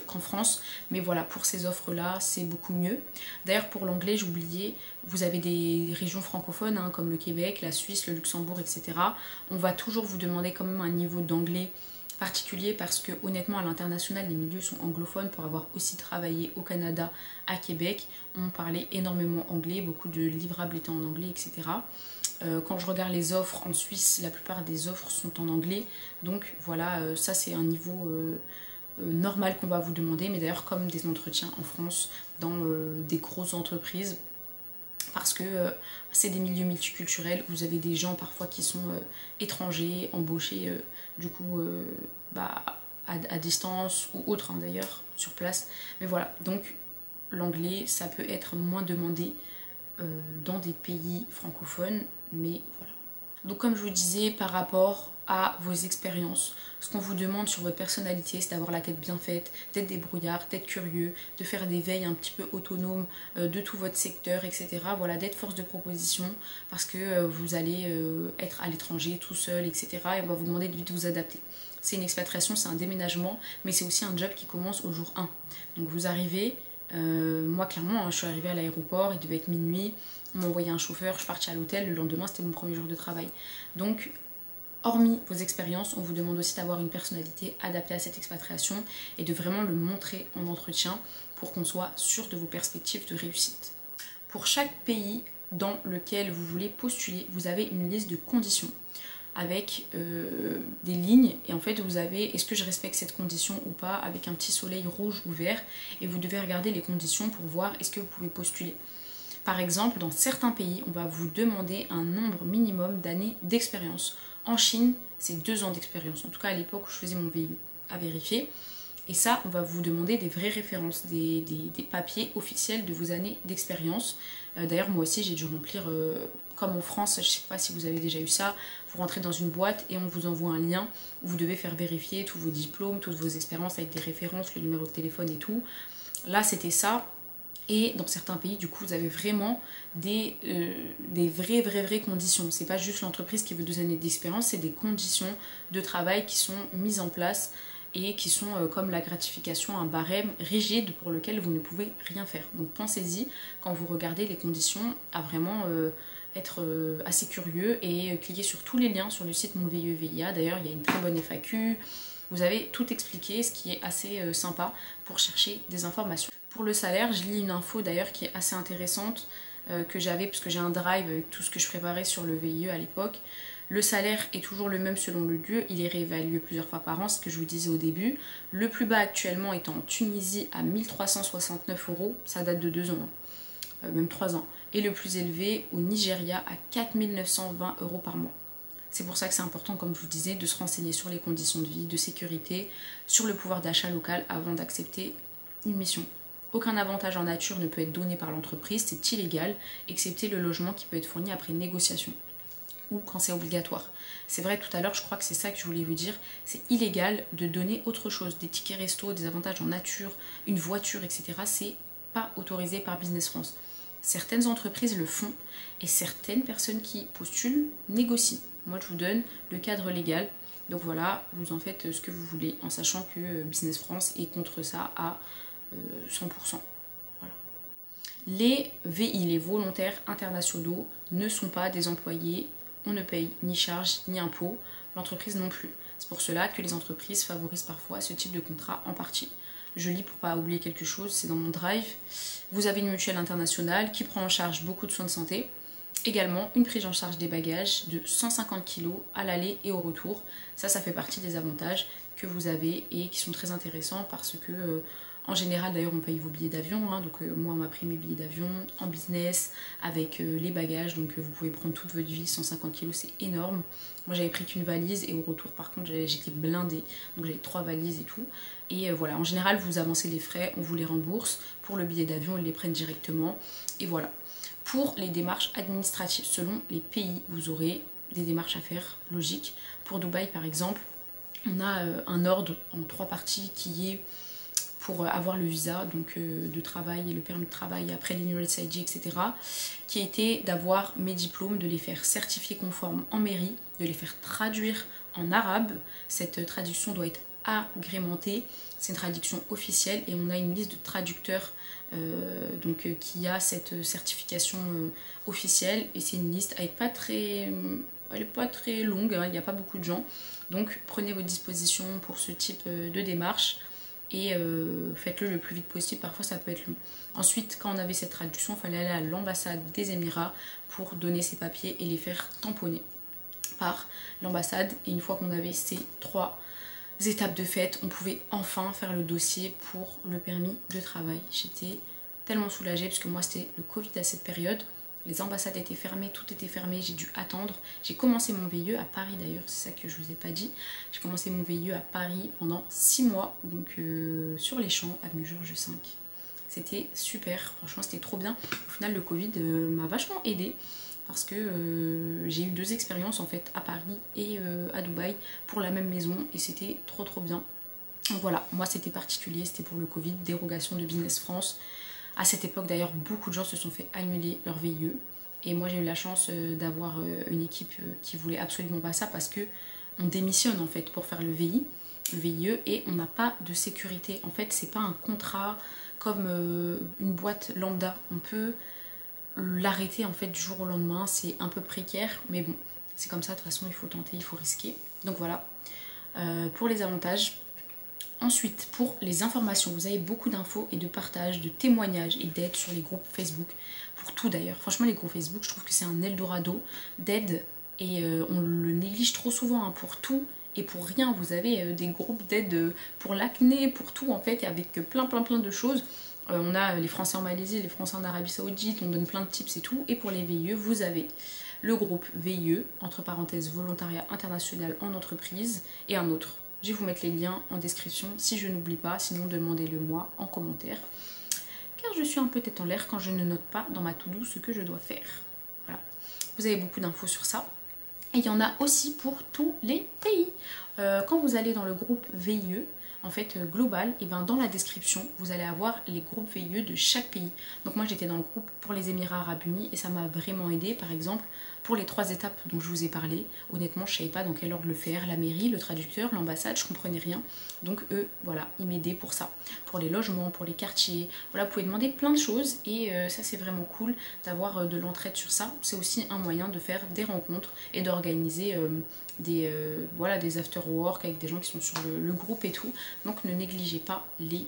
qu'en France. Mais voilà, pour ces offres-là, c'est beaucoup mieux. D'ailleurs, pour l'anglais, j'ai oublié, vous avez des régions francophones, hein, comme le Québec, la Suisse, le Luxembourg, etc. On va toujours vous demander quand même un niveau d'anglais particulier parce que honnêtement à l'international les milieux sont anglophones. Pour avoir aussi travaillé au Canada, à Québec, on parlait énormément anglais, beaucoup de livrables étaient en anglais, etc. Quand je regarde les offres en Suisse, la plupart des offres sont en anglais, donc voilà, ça c'est un niveau normal qu'on va vous demander, mais d'ailleurs comme des entretiens en France dans des grosses entreprises, parce que c'est des milieux multiculturels, vous avez des gens parfois qui sont étrangers, embauchés du coup à distance ou autre, hein, d'ailleurs sur place. Mais voilà, donc l'anglais ça peut être moins demandé dans des pays francophones, mais voilà. Donc comme je vous disais, par rapport à vos expériences, ce qu'on vous demande sur votre personnalité, c'est d'avoir la tête bien faite, d'être débrouillard, d'être curieux, de faire des veilles un petit peu autonomes de tout votre secteur, etc. Voilà, d'être force de proposition parce que vous allez être à l'étranger tout seul, etc. Et on va vous demander de vite vous adapter. C'est une expatriation, c'est un déménagement, mais c'est aussi un job qui commence au jour 1. Donc vous arrivez, moi clairement, hein, je suis arrivée à l'aéroport, il devait être minuit, on m'a envoyé un chauffeur, je suis partie à l'hôtel, le lendemain c'était mon premier jour de travail. Donc hormis vos expériences, on vous demande aussi d'avoir une personnalité adaptée à cette expatriation et de vraiment le montrer en entretien pour qu'on soit sûr de vos perspectives de réussite. Pour chaque pays dans lequel vous voulez postuler, vous avez une liste de conditions avec des lignes et en fait vous avez est-ce que je respecte cette condition ou pas avec un petit soleil rouge ou vert et vous devez regarder les conditions pour voir est-ce que vous pouvez postuler. Par exemple, dans certains pays, on va vous demander un nombre minimum d'années d'expérience. En Chine, c'est 2 ans d'expérience, en tout cas à l'époque où je faisais mon VIE, à vérifier. Et ça, on va vous demander des vraies références, des papiers officiels de vos années d'expérience. D'ailleurs, moi aussi, j'ai dû remplir, comme en France, je ne sais pas si vous avez déjà eu ça, vous rentrez dans une boîte et on vous envoie un lien où vous devez faire vérifier tous vos diplômes, toutes vos expériences avec des références, le numéro de téléphone et tout. Là, c'était ça. Et dans certains pays, du coup, vous avez vraiment des vraies conditions. C'est pas juste l'entreprise qui veut 2 années d'expérience, c'est des conditions de travail qui sont mises en place et qui sont comme la gratification, un barème rigide pour lequel vous ne pouvez rien faire. Donc pensez-y quand vous regardez les conditions à vraiment être assez curieux et cliquez sur tous les liens sur le site Mon VIE VIA. D'ailleurs, il y a une très bonne FAQ. Vous avez tout expliqué, ce qui est assez sympa pour chercher des informations. Pour le salaire, je lis une info d'ailleurs qui est assez intéressante que j'avais parce que j'ai un drive avec tout ce que je préparais sur le VIE à l'époque. Le salaire est toujours le même selon le lieu, il est réévalué plusieurs fois par an, ce que je vous disais au début. Le plus bas actuellement est en Tunisie à 1369 €, ça date de 2 ans, même 3 ans. Et le plus élevé au Nigeria à 4920 € par mois. C'est pour ça que c'est important, comme je vous disais, de se renseigner sur les conditions de vie, de sécurité, sur le pouvoir d'achat local avant d'accepter une mission. Aucun avantage en nature ne peut être donné par l'entreprise, c'est illégal, excepté le logement qui peut être fourni après négociation ou quand c'est obligatoire. C'est vrai, tout à l'heure, je crois que c'est ça que je voulais vous dire, c'est illégal de donner autre chose, des tickets resto, des avantages en nature, une voiture, etc. C'est pas autorisé par Business France. Certaines entreprises le font et certaines personnes qui postulent négocient. Moi, je vous donne le cadre légal Donc voilà, vous en faites ce que vous voulez, en sachant que Business France est contre ça à 100%. Voilà. Les VI, les volontaires internationaux, ne sont pas des employés, on ne paye ni charges ni impôts, l'entreprise non plus. C'est pour cela que les entreprises favorisent parfois ce type de contrat en partie. Je lis pour pas oublier quelque chose, c'est dans mon drive. Vous avez une mutuelle internationale qui prend en charge beaucoup de soins de santé. Également une prise en charge des bagages de 150 kg à l'aller et au retour. Ça fait partie des avantages que vous avez et qui sont très intéressants parce que en général d'ailleurs on paye vos billets d'avion, hein, donc moi on m'a pris mes billets d'avion en business avec les bagages, donc vous pouvez prendre toute votre vie, 150 kg c'est énorme. Moi j'avais pris qu'une valise et au retour par contre j'étais blindée, donc j'avais 3 valises et tout. Et voilà, en général vous avancez les frais, on vous les rembourse. Pour le billet d'avion ils les prennent directement et voilà. Pour les démarches administratives, selon les pays, vous aurez des démarches à faire, logiques. Pour Dubaï par exemple, on a un ordre en 3 parties qui est pour avoir le visa donc de travail et le permis de travail après l'Emirates IG, etc. qui était d'avoir mes diplômes, de les faire certifier conformes en mairie, de les faire traduire en arabe. Cette traduction doit être agrémentée, c'est une traduction officielle et on a une liste de traducteurs qui a cette certification officielle et c'est une liste elle est pas très longue, hein, il n'y a pas beaucoup de gens, donc prenez vos dispositions pour ce type de démarche et faites-le le plus vite possible, parfois ça peut être long. Ensuite, quand on avait cette traduction, il fallait aller à l'ambassade des Émirats pour donner ses papiers et les faire tamponner par l'ambassade. Et une fois qu'on avait ces 3 étapes de faites, on pouvait enfin faire le dossier pour le permis de travail. J'étais tellement soulagée parce que moi c'était le Covid à cette période. Les ambassades étaient fermées, tout était fermé, j'ai dû attendre. J'ai commencé mon VIE à Paris d'ailleurs, c'est ça que je vous ai pas dit. J'ai commencé mon VIE à Paris pendant 6 mois, donc sur les champs, avenue Georges V. C'était super, franchement c'était trop bien. Au final le Covid m'a vachement aidée parce que j'ai eu 2 expériences en fait à Paris et à Dubaï pour la même maison et c'était trop bien. Donc voilà, moi c'était particulier, c'était pour le Covid, dérogation de Business France. À cette époque d'ailleurs beaucoup de gens se sont fait annuler leur VIE et moi j'ai eu la chance d'avoir une équipe qui voulait absolument pas ça parce que on démissionne en fait pour faire le VIE et on n'a pas de sécurité. En fait c'est pas un contrat comme une boîte lambda, on peut l'arrêter en fait du jour au lendemain, c'est un peu précaire mais bon c'est comme ça, de toute façon il faut tenter, il faut risquer. Donc voilà pour les avantages. Ensuite, pour les informations, vous avez beaucoup d'infos et de partage, de témoignages et d'aides sur les groupes Facebook. Pour tout d'ailleurs. Franchement, les groupes Facebook, je trouve que c'est un Eldorado d'aide et on le néglige trop souvent hein, pour tout et pour rien. Vous avez des groupes d'aide pour l'acné, pour tout en fait, avec plein de choses. On a les Français en Malaisie, les Français en Arabie Saoudite, on donne plein de tips et tout. Et pour les VIE, vous avez le groupe VIE, entre parenthèses volontariat international en entreprise, et un autre. Je vais vous mettre les liens en description si je n'oublie pas, sinon demandez-le moi en commentaire. Car je suis un peu tête en l'air quand je ne note pas dans ma to-do ce que je dois faire. Voilà. Vous avez beaucoup d'infos sur ça. Et il y en a aussi pour tous les pays. Quand vous allez dans le groupe VIE, en fait global, et ben dans la description, vous allez avoir les groupes VIE de chaque pays. Donc moi j'étais dans le groupe pour les Émirats Arabes Unis et ça m'a vraiment aidé. Par exemple, pour les 3 étapes dont je vous ai parlé, honnêtement je savais pas dans quel ordre le faire. La mairie, le traducteur, l'ambassade, je comprenais rien. Donc eux, voilà, ils m'aidaient pour ça. Pour les logements, pour les quartiers, voilà, vous pouvez demander plein de choses et ça c'est vraiment cool d'avoir de l'entraide sur ça. C'est aussi un moyen de faire des rencontres et d'organiser des after-work avec des gens qui sont sur le groupe et tout. Donc ne négligez pas les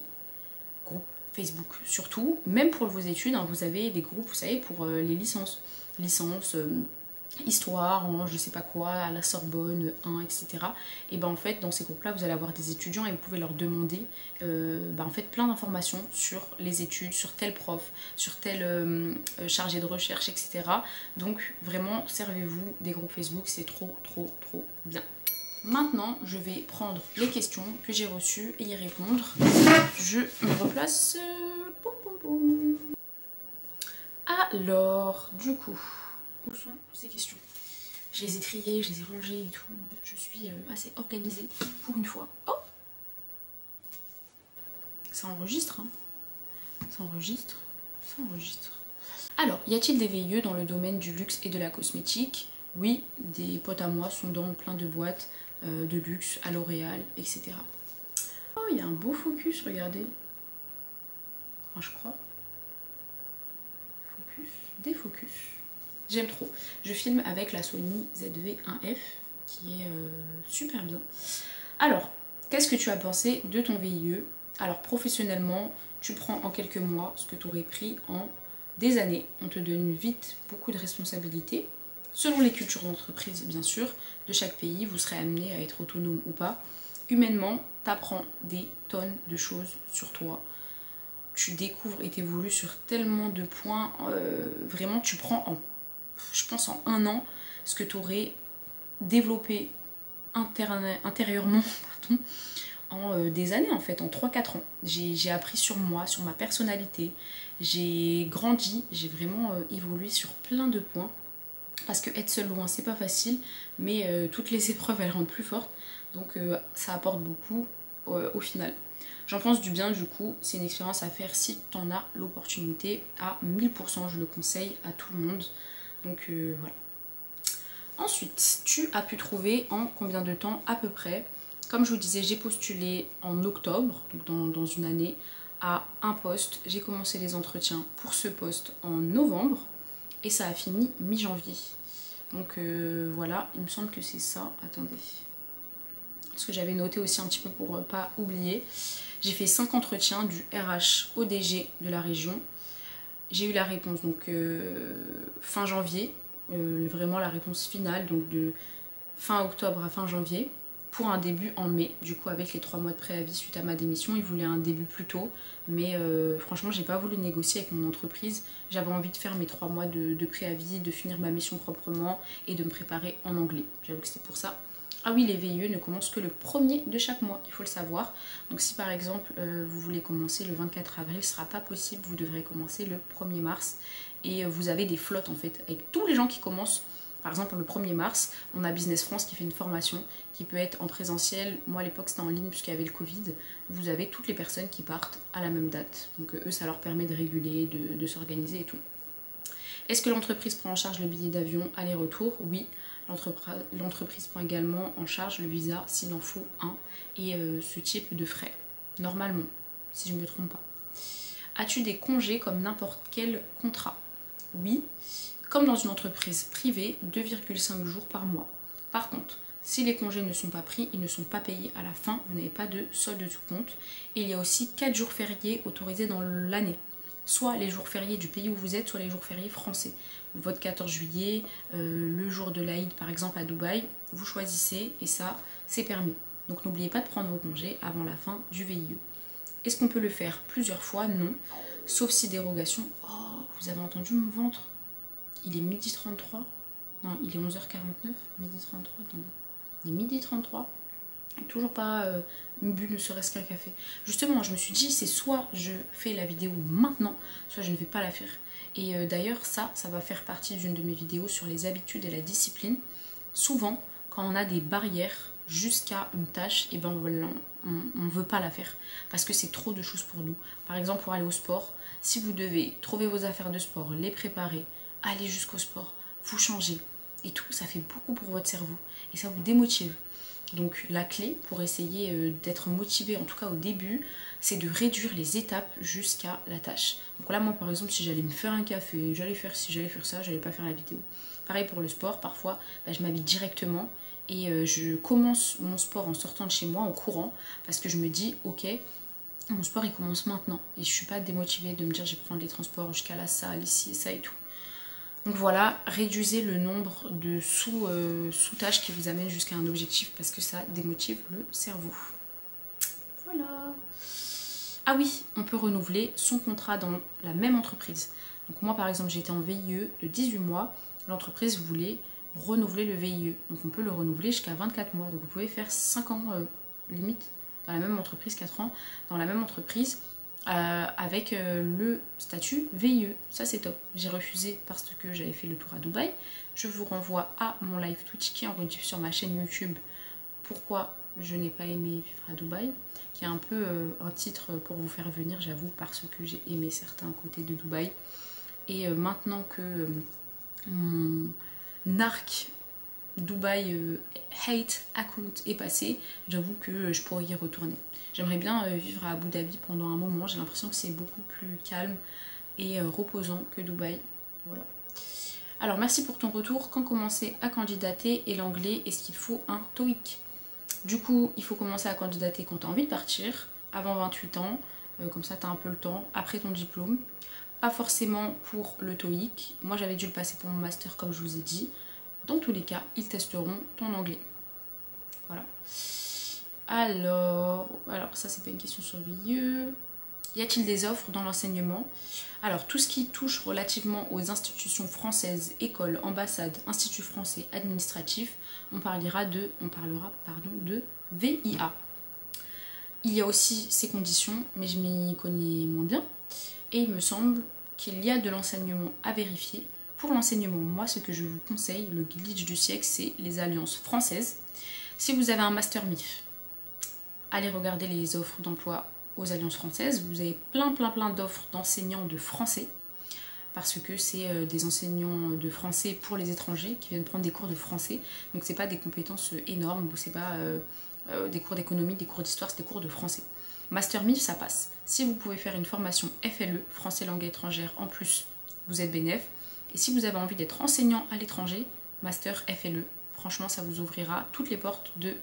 groupes Facebook. Surtout, même pour vos études, hein, vous avez des groupes, vous savez, pour les licences. Histoire, je sais pas quoi, à la Sorbonne 1, etc. Et ben en fait, dans ces groupes-là, vous allez avoir des étudiants et vous pouvez leur demander en fait plein d'informations sur les études, sur tel prof, sur tel chargé de recherche, etc. Donc vraiment, servez-vous des groupes Facebook, c'est trop bien. Maintenant, je vais prendre les questions que j'ai reçues et y répondre. Je me replace. Alors, du coup, où sont ces questions? Je les ai triées, je les ai rangées et tout. Je suis assez organisée pour une fois. Oh! Ça enregistre, hein? Ça enregistre. Alors, y a-t-il des VIE dans le domaine du luxe et de la cosmétique? Oui, des potes à moi sont dans plein de boîtes de luxe à L'Oréal, etc. Oh, il y a un beau focus, regardez. Enfin, je crois. Focus, défocus. J'aime trop. Je filme avec la Sony ZV-1F qui est super bien. Alors, qu'est-ce que tu as pensé de ton VIE? Alors, professionnellement, tu prends en quelques mois ce que tu aurais pris en des années. On te donne vite beaucoup de responsabilités. Selon les cultures d'entreprise, bien sûr, de chaque pays, vous serez amené à être autonome ou pas. Humainement, tu apprends des tonnes de choses sur toi. Tu découvres et t'évolues sur tellement de points. Vraiment, tu prends, je pense, en un an, ce que tu aurais développé intérieurement pardon, en des années, en fait, en 3-4 ans. J'ai appris sur moi, sur ma personnalité. J'ai grandi, j'ai vraiment évolué sur plein de points. Parce que être seule loin, c'est pas facile, mais toutes les épreuves, elles rendent plus fortes. Donc ça apporte beaucoup au final. J'en pense du bien, du coup, c'est une expérience à faire si tu en as l'opportunité à 1000%. Je le conseille à tout le monde. Donc voilà. Ensuite, tu as pu trouver en combien de temps à peu près? Comme je vous disais, j'ai postulé en octobre, donc dans une année, à un poste. J'ai commencé les entretiens pour ce poste en novembre et ça a fini mi-janvier. Donc voilà, il me semble que c'est ça. Attendez. Parce que j'avais noté aussi un petit peu pour pas oublier. J'ai fait 5 entretiens du RH au DG de la région. J'ai eu la réponse donc fin janvier. Vraiment la réponse finale, donc de fin octobre à fin janvier, pour un début en mai. Du coup, avec les 3 mois de préavis suite à ma démission, ils voulaient un début plus tôt, mais franchement, j'ai pas voulu négocier avec mon entreprise. J'avais envie de faire mes 3 mois de préavis, de finir ma mission proprement et de me préparer en anglais. J'avoue que c'était pour ça. Ah oui, les VIE ne commencent que le 1er de chaque mois, il faut le savoir. Donc si par exemple vous voulez commencer le 24 avril, ce ne sera pas possible, vous devrez commencer le 1er mars. Et vous avez des flottes en fait, avec tous les gens qui commencent. Par exemple, le 1er mars, on a Business France qui fait une formation qui peut être en présentiel. Moi à l'époque c'était en ligne puisqu'il y avait le Covid. Vous avez toutes les personnes qui partent à la même date. Donc eux, ça leur permet de réguler, de s'organiser et tout. Est-ce que l'entreprise prend en charge le billet d'avion aller-retour? Oui. L'entreprise prend également en charge le visa s'il en faut un et ce type de frais, normalement, si je ne me trompe pas. As-tu des congés comme n'importe quel contrat? Oui, comme dans une entreprise privée, 2,5 jours par mois. Par contre, si les congés ne sont pas pris, ils ne sont pas payés à la fin, vous n'avez pas de solde de compte. Et il y a aussi 4 jours fériés autorisés dans l'année. Soit les jours fériés du pays où vous êtes, soit les jours fériés français. Votre 14 juillet, le jour de l'Aïd par exemple à Dubaï, vous choisissez et ça, c'est permis. Donc n'oubliez pas de prendre vos congés avant la fin du VIE. Est-ce qu'on peut le faire plusieurs fois? Non. Sauf si dérogation. Oh, vous avez entendu mon ventre? Il est 12h33. Non, il est 11h49. 12h33, attendez. Il est 12h33. Toujours pas bu ne serait-ce qu'un café. Justement, je me suis dit, c'est soit je fais la vidéo maintenant, soit je ne vais pas la faire. Et d'ailleurs, ça va faire partie d'une de mes vidéos sur les habitudes et la discipline. Souvent, quand on a des barrières jusqu'à une tâche, et ben on ne veut pas la faire parce que c'est trop de choses pour nous. Par exemple, pour aller au sport, si vous devez trouver vos affaires de sport, les préparer, aller jusqu'au sport, vous changer et tout, ça fait beaucoup pour votre cerveau et ça vous démotive. Donc la clé pour essayer d'être motivé, en tout cas au début, c'est de réduire les étapes jusqu'à la tâche. Donc là, moi par exemple, si j'allais me faire un café, j'allais faire ci, j'allais faire ça, j'allais pas faire la vidéo. Pareil pour le sport, parfois je m'habille directement et je commence mon sport en sortant de chez moi, en courant, parce que je me dis, ok, mon sport il commence maintenant. Et je suis pas démotivée de me dire je vais prendre les transports jusqu'à la salle, ici et ça et tout. Donc voilà, réduisez le nombre de sous-tâches qui vous amènent jusqu'à un objectif parce que ça démotive le cerveau. Voilà. Ah oui, on peut renouveler son contrat dans la même entreprise. Donc moi par exemple j'étais en VIE de 18 mois, l'entreprise voulait renouveler le VIE. Donc on peut le renouveler jusqu'à 24 mois. Donc vous pouvez faire 5 ans limite dans la même entreprise, 4 ans dans la même entreprise. Avec le statut VIE, ça c'est top. J'ai refusé parce que j'avais fait le tour à Dubaï. Je vous renvoie à mon live Twitch qui est en rediff sur ma chaîne YouTube. Pourquoi je n'ai pas aimé vivre à Dubaï, qui est un peu un titre pour vous faire venir, j'avoue, parce que j'ai aimé certains côtés de Dubaï. Et maintenant que mon arc Dubaï Hate Account est passé, j'avoue que je pourrais y retourner. J'aimerais bien vivre à Abu Dhabi pendant un moment, j'ai l'impression que c'est beaucoup plus calme et reposant que Dubaï. Voilà. Alors merci pour ton retour. Quand commencer à candidater et l'anglais, est-ce qu'il faut un TOEIC? Du coup, il faut commencer à candidater quand tu as envie de partir, avant 28 ans, comme ça tu as un peu le temps, après ton diplôme. Pas forcément pour le TOEIC, moi j'avais dû le passer pour mon master comme je vous ai dit. Dans tous les cas, ils testeront ton anglais. Voilà. Alors ça c'est pas une question sur VIE. Y a-t-il des offres dans l'enseignement? Alors tout ce qui touche relativement aux institutions françaises, écoles, ambassades, instituts français administratifs, on parlera de VIA. Il y a aussi ces conditions, mais je m'y connais moins bien. Et il me semble qu'il y a de l'enseignement à vérifier. Pour l'enseignement, moi ce que je vous conseille, le glitch du siècle, c'est les alliances françaises. Si vous avez un master MIF, allez regarder les offres d'emploi aux alliances françaises. Vous avez plein d'offres d'enseignants de français, parce que c'est des enseignants de français pour les étrangers qui viennent prendre des cours de français. Donc c'est pas des compétences énormes, c'est pas des cours d'économie, des cours d'histoire, c'est des cours de français. Master MIF, ça passe. Si vous pouvez faire une formation FLE, français langue étrangère, en plus, vous êtes bénéf. Et si vous avez envie d'être enseignant à l'étranger, Master FLE, franchement ça vous ouvrira toutes les portes de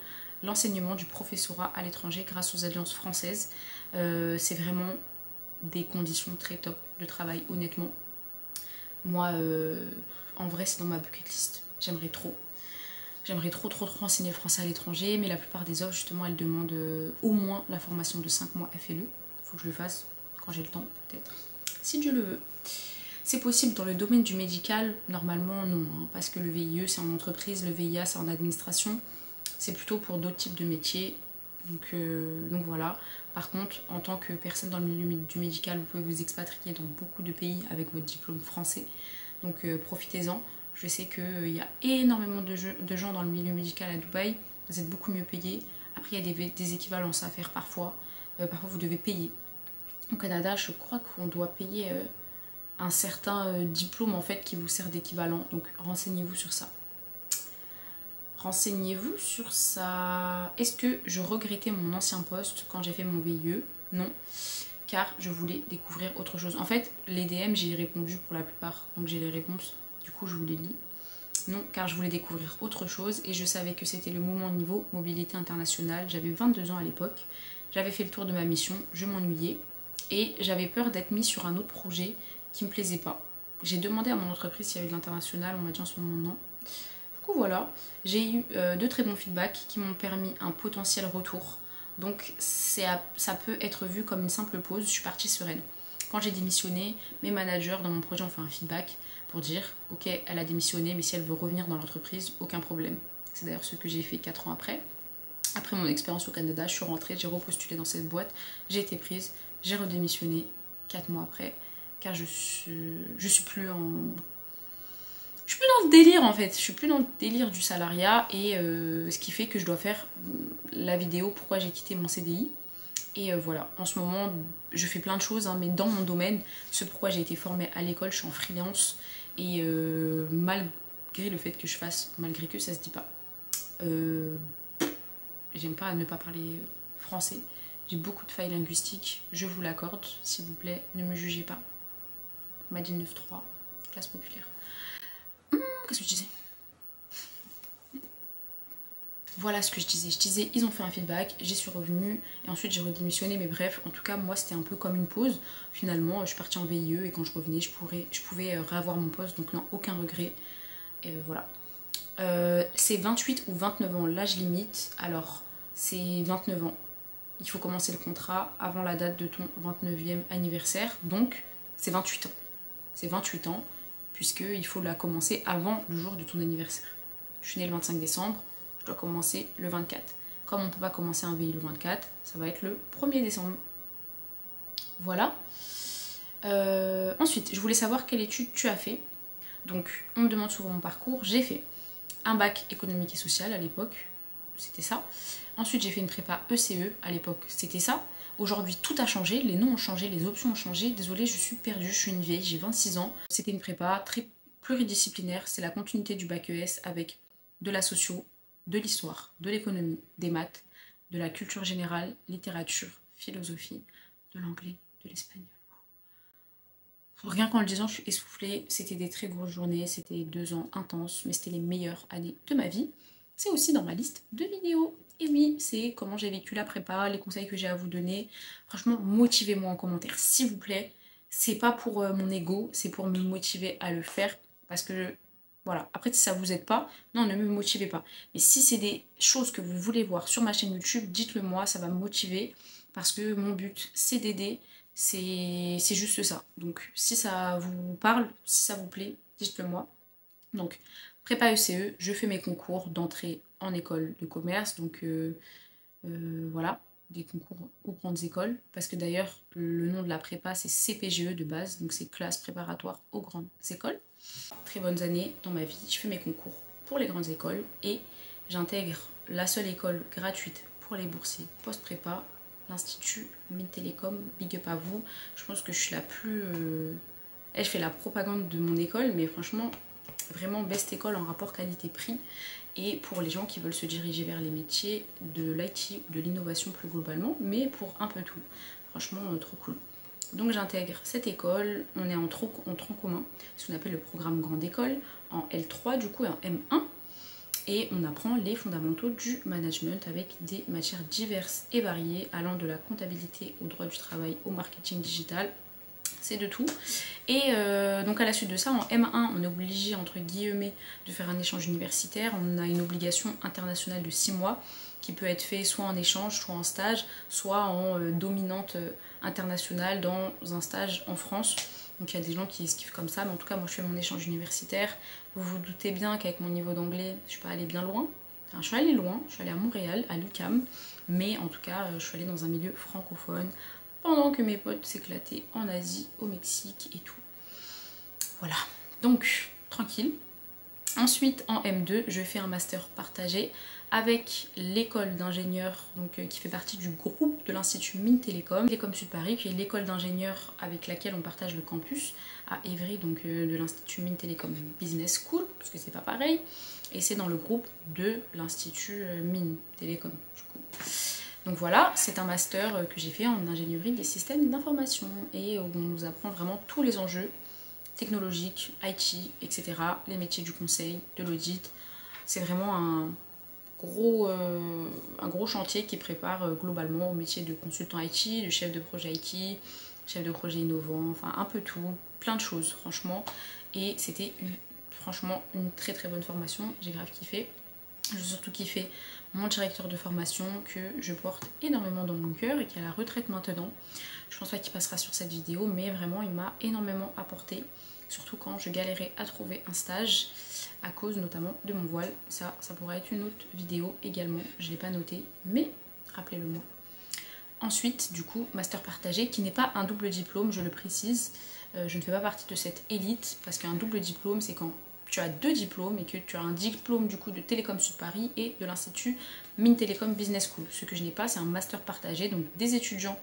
l'enseignement du professorat à l'étranger grâce aux alliances françaises. C'est vraiment des conditions très top de travail, honnêtement. Moi, en vrai, c'est dans ma bucket list. J'aimerais trop. J'aimerais trop enseigner le français à l'étranger, mais la plupart des offres, justement, elles demandent au moins la formation de 5 mois FLE. Faut que je le fasse quand j'ai le temps, peut-être. Si Dieu le veut. C'est possible dans le domaine du médical? Normalement, non, hein, parce que le VIE, c'est en entreprise, le VIA, c'est en administration. C'est plutôt pour d'autres types de métiers. Donc voilà. Par contre, en tant que personne dans le milieu du médical, vous pouvez vous expatrier dans beaucoup de pays avec votre diplôme français. Donc profitez-en. Je sais qu'il y a énormément de gens dans le milieu médical à Dubaï. Vous êtes beaucoup mieux payés. Après, il y a des équivalences à faire parfois. Parfois, vous devez payer. Au Canada, je crois qu'on doit payer un certain diplôme en fait qui vous sert d'équivalent. Donc renseignez-vous sur ça. Renseignez-vous sur ça. Est-ce que je regrettais mon ancien poste quand j'ai fait mon VIE? Non, car je voulais découvrir autre chose. En fait, les DM, j'y ai répondu pour la plupart, donc j'ai les réponses. Du coup, je vous les lis. Non, car je voulais découvrir autre chose et je savais que c'était le moment niveau mobilité internationale. J'avais 22 ans à l'époque. J'avais fait le tour de ma mission, je m'ennuyais et j'avais peur d'être mise sur un autre projet qui me plaisait pas. J'ai demandé à mon entreprise s'il y avait de l'international, on m'a dit en ce moment non. Du coup voilà, j'ai eu de très bons feedbacks qui m'ont permis un potentiel retour. Donc ça peut être vu comme une simple pause, je suis partie sereine. Quand j'ai démissionné, mes managers dans mon projet ont fait un feedback pour dire ok, elle a démissionné, mais si elle veut revenir dans l'entreprise, aucun problème. C'est d'ailleurs ce que j'ai fait 4 ans après. Après mon expérience au Canada, je suis rentrée, j'ai repostulé dans cette boîte, j'ai été prise, j'ai redémissionné 4 mois après, car je suis plus en... Je suis plus dans le délire en fait, je suis plus dans le délire du salariat et ce qui fait que je dois faire la vidéo pourquoi j'ai quitté mon CDI. Et voilà, en ce moment je fais plein de choses, hein, mais dans mon domaine, ce pourquoi j'ai été formée à l'école, je suis en freelance et malgré le fait que je fasse, malgré que ça se dit pas, j'aime pas ne pas parler français, j'ai beaucoup de failles linguistiques, je vous l'accorde, s'il vous plaît, ne me jugez pas. Madine 9.3, classe populaire. Qu'est-ce que je disais? Voilà ce que je disais. Je disais, ils ont fait un feedback, j'y suis revenue et ensuite j'ai redémissionné. Mais bref, en tout cas, moi c'était un peu comme une pause. Finalement, je suis partie en VIE et quand je revenais, je pouvais réavoir mon poste. Donc non, aucun regret. Et voilà. C'est 28 ou 29 ans l'âge limite. Alors, c'est 29 ans. Il faut commencer le contrat avant la date de ton 29e anniversaire. Donc, c'est 28 ans. C'est 28 ans. Puisqu'il faut la commencer avant le jour de ton anniversaire. Je suis née le 25 décembre, je dois commencer le 24. Comme on ne peut pas commencer un VI le 24, ça va être le 1er décembre. Voilà. Ensuite, je voulais savoir quelle étude tu as fait. Donc, on me demande souvent mon parcours. J'ai fait un bac économique et social à l'époque, c'était ça. Ensuite, j'ai fait une prépa ECE à l'époque, c'était ça. Aujourd'hui, tout a changé, les noms ont changé, les options ont changé. Désolée, je suis perdue, je suis une vieille, j'ai 26 ans. C'était une prépa très pluridisciplinaire, c'est la continuité du bac ES avec de la socio, de l'histoire, de l'économie, des maths, de la culture générale, littérature, philosophie, de l'anglais, de l'espagnol. Rien qu'en le disant, je suis essoufflée. C'était des très grosses journées, c'était 2 ans intenses, mais c'était les meilleures années de ma vie. C'est aussi dans ma liste de vidéos. Et oui, c'est comment j'ai vécu la prépa, les conseils que j'ai à vous donner. Franchement, motivez-moi en commentaire, s'il vous plaît. C'est pas pour mon ego, c'est pour me motiver à le faire. Parce que, voilà, après si ça vous aide pas, non, ne me motivez pas. Mais si c'est des choses que vous voulez voir sur ma chaîne YouTube, dites-le moi, ça va me motiver. Parce que mon but, c'est d'aider. C'est juste ça. Donc si ça vous parle, si ça vous plaît, dites-le moi. Donc prépa ECE, je fais mes concours d'entrée en école de commerce. Donc voilà, des concours aux grandes écoles. Parce que d'ailleurs, le nom de la prépa, c'est CPGE de base. Donc c'est classe préparatoire aux grandes écoles. Très bonnes années dans ma vie. Je fais mes concours pour les grandes écoles. Et j'intègre la seule école gratuite pour les boursiers post-prépa, l'Institut Mines Télécom. Big up à vous. Je pense que je suis la plus... je fais la propagande de mon école, mais franchement, vraiment best école en rapport qualité-prix. Et pour les gens qui veulent se diriger vers les métiers de l'IT, de l'innovation plus globalement, mais pour un peu tout. Franchement, trop cool. Donc j'intègre cette école, on est en tronc commun, ce qu'on appelle le programme grande école, en L3 du coup et en M1. Et on apprend les fondamentaux du management avec des matières diverses et variées allant de la comptabilité au droit du travail, au marketing digital, c'est de tout. Et donc à la suite de ça, en M1, on est obligé entre guillemets de faire un échange universitaire. On a une obligation internationale de 6 mois qui peut être fait soit en échange, soit en stage, soit en dominante internationale dans un stage en France. Donc il y a des gens qui esquivent comme ça, mais en tout cas moi je fais mon échange universitaire. Vous vous doutez bien qu'avec mon niveau d'anglais, je suis pas allée bien loin. Enfin, je suis allée loin, je suis allée à Montréal, à l'UQAM, mais en tout cas je suis allée dans un milieu francophone pendant que mes potes s'éclataient en Asie, au Mexique et tout. Voilà, donc tranquille. Ensuite en M2, je fais un master partagé avec l'école d'ingénieurs qui fait partie du groupe de l'Institut Mines Télécom, Télécom Sud Paris, qui est l'école d'ingénieurs avec laquelle on partage le campus à Évry, donc de l'Institut Mines Télécom Business School, parce que c'est pas pareil, et c'est dans le groupe de l'Institut Mines Télécom du coup. Donc voilà, c'est un master que j'ai fait en ingénierie des systèmes d'information et où on nous apprend vraiment tous les enjeux technologiques, IT, etc., les métiers du conseil, de l'audit. C'est vraiment un gros chantier qui prépare globalement au métier de consultant IT, de chef de projet IT, chef de projet innovant, enfin un peu tout, plein de choses franchement. Et c'était franchement une très très bonne formation, j'ai grave kiffé. J'ai surtout kiffé mon directeur de formation que je porte énormément dans mon cœur et qui est à la retraite maintenant. Je pense pas qu'il passera sur cette vidéo, mais vraiment il m'a énormément apporté, surtout quand je galérais à trouver un stage à cause notamment de mon voile. Ça pourrait être une autre vidéo également, je ne l'ai pas noté, mais rappelez-le moi. Ensuite, du coup, master partagé, qui n'est pas un double diplôme, je le précise. Je ne fais pas partie de cette élite, parce qu'un double diplôme, c'est quand tu as 2 diplômes et que tu as un diplôme du coup de Télécom Sud Paris et de l'Institut Mines Télécom Business School. Ce que je n'ai pas, c'est un master partagé, donc des étudiants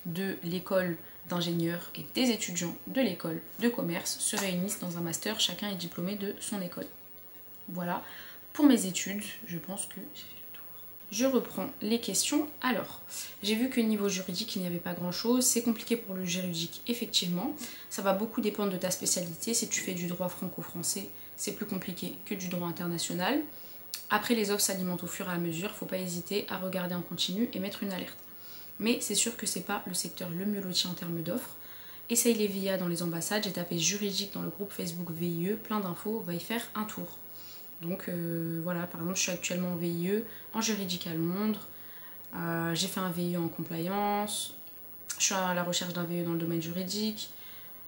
de l'école d'ingénieurs et des étudiants de l'école de commerce se réunissent dans un master, chacun est diplômé de son école. Voilà, pour mes études, je pense que j'ai fait le tour. Je reprends les questions. Alors, j'ai vu que niveau juridique, il n'y avait pas grand-chose. C'est compliqué pour le juridique, effectivement. Ça va beaucoup dépendre de ta spécialité. Si tu fais du droit franco-français, c'est plus compliqué que du droit international. Après, les offres s'alimentent au fur et à mesure. Faut pas hésiter à regarder en continu et mettre une alerte. Mais c'est sûr que c'est pas le secteur le mieux loti en termes d'offres. Essaye les VIA dans les ambassades. J'ai tapé juridique dans le groupe Facebook VIE. Plein d'infos. Va y faire un tour. Donc voilà, par exemple, je suis actuellement en VIE, en juridique à Londres. J'ai fait un VIE en compliance. Je suis à la recherche d'un VIE dans le domaine juridique.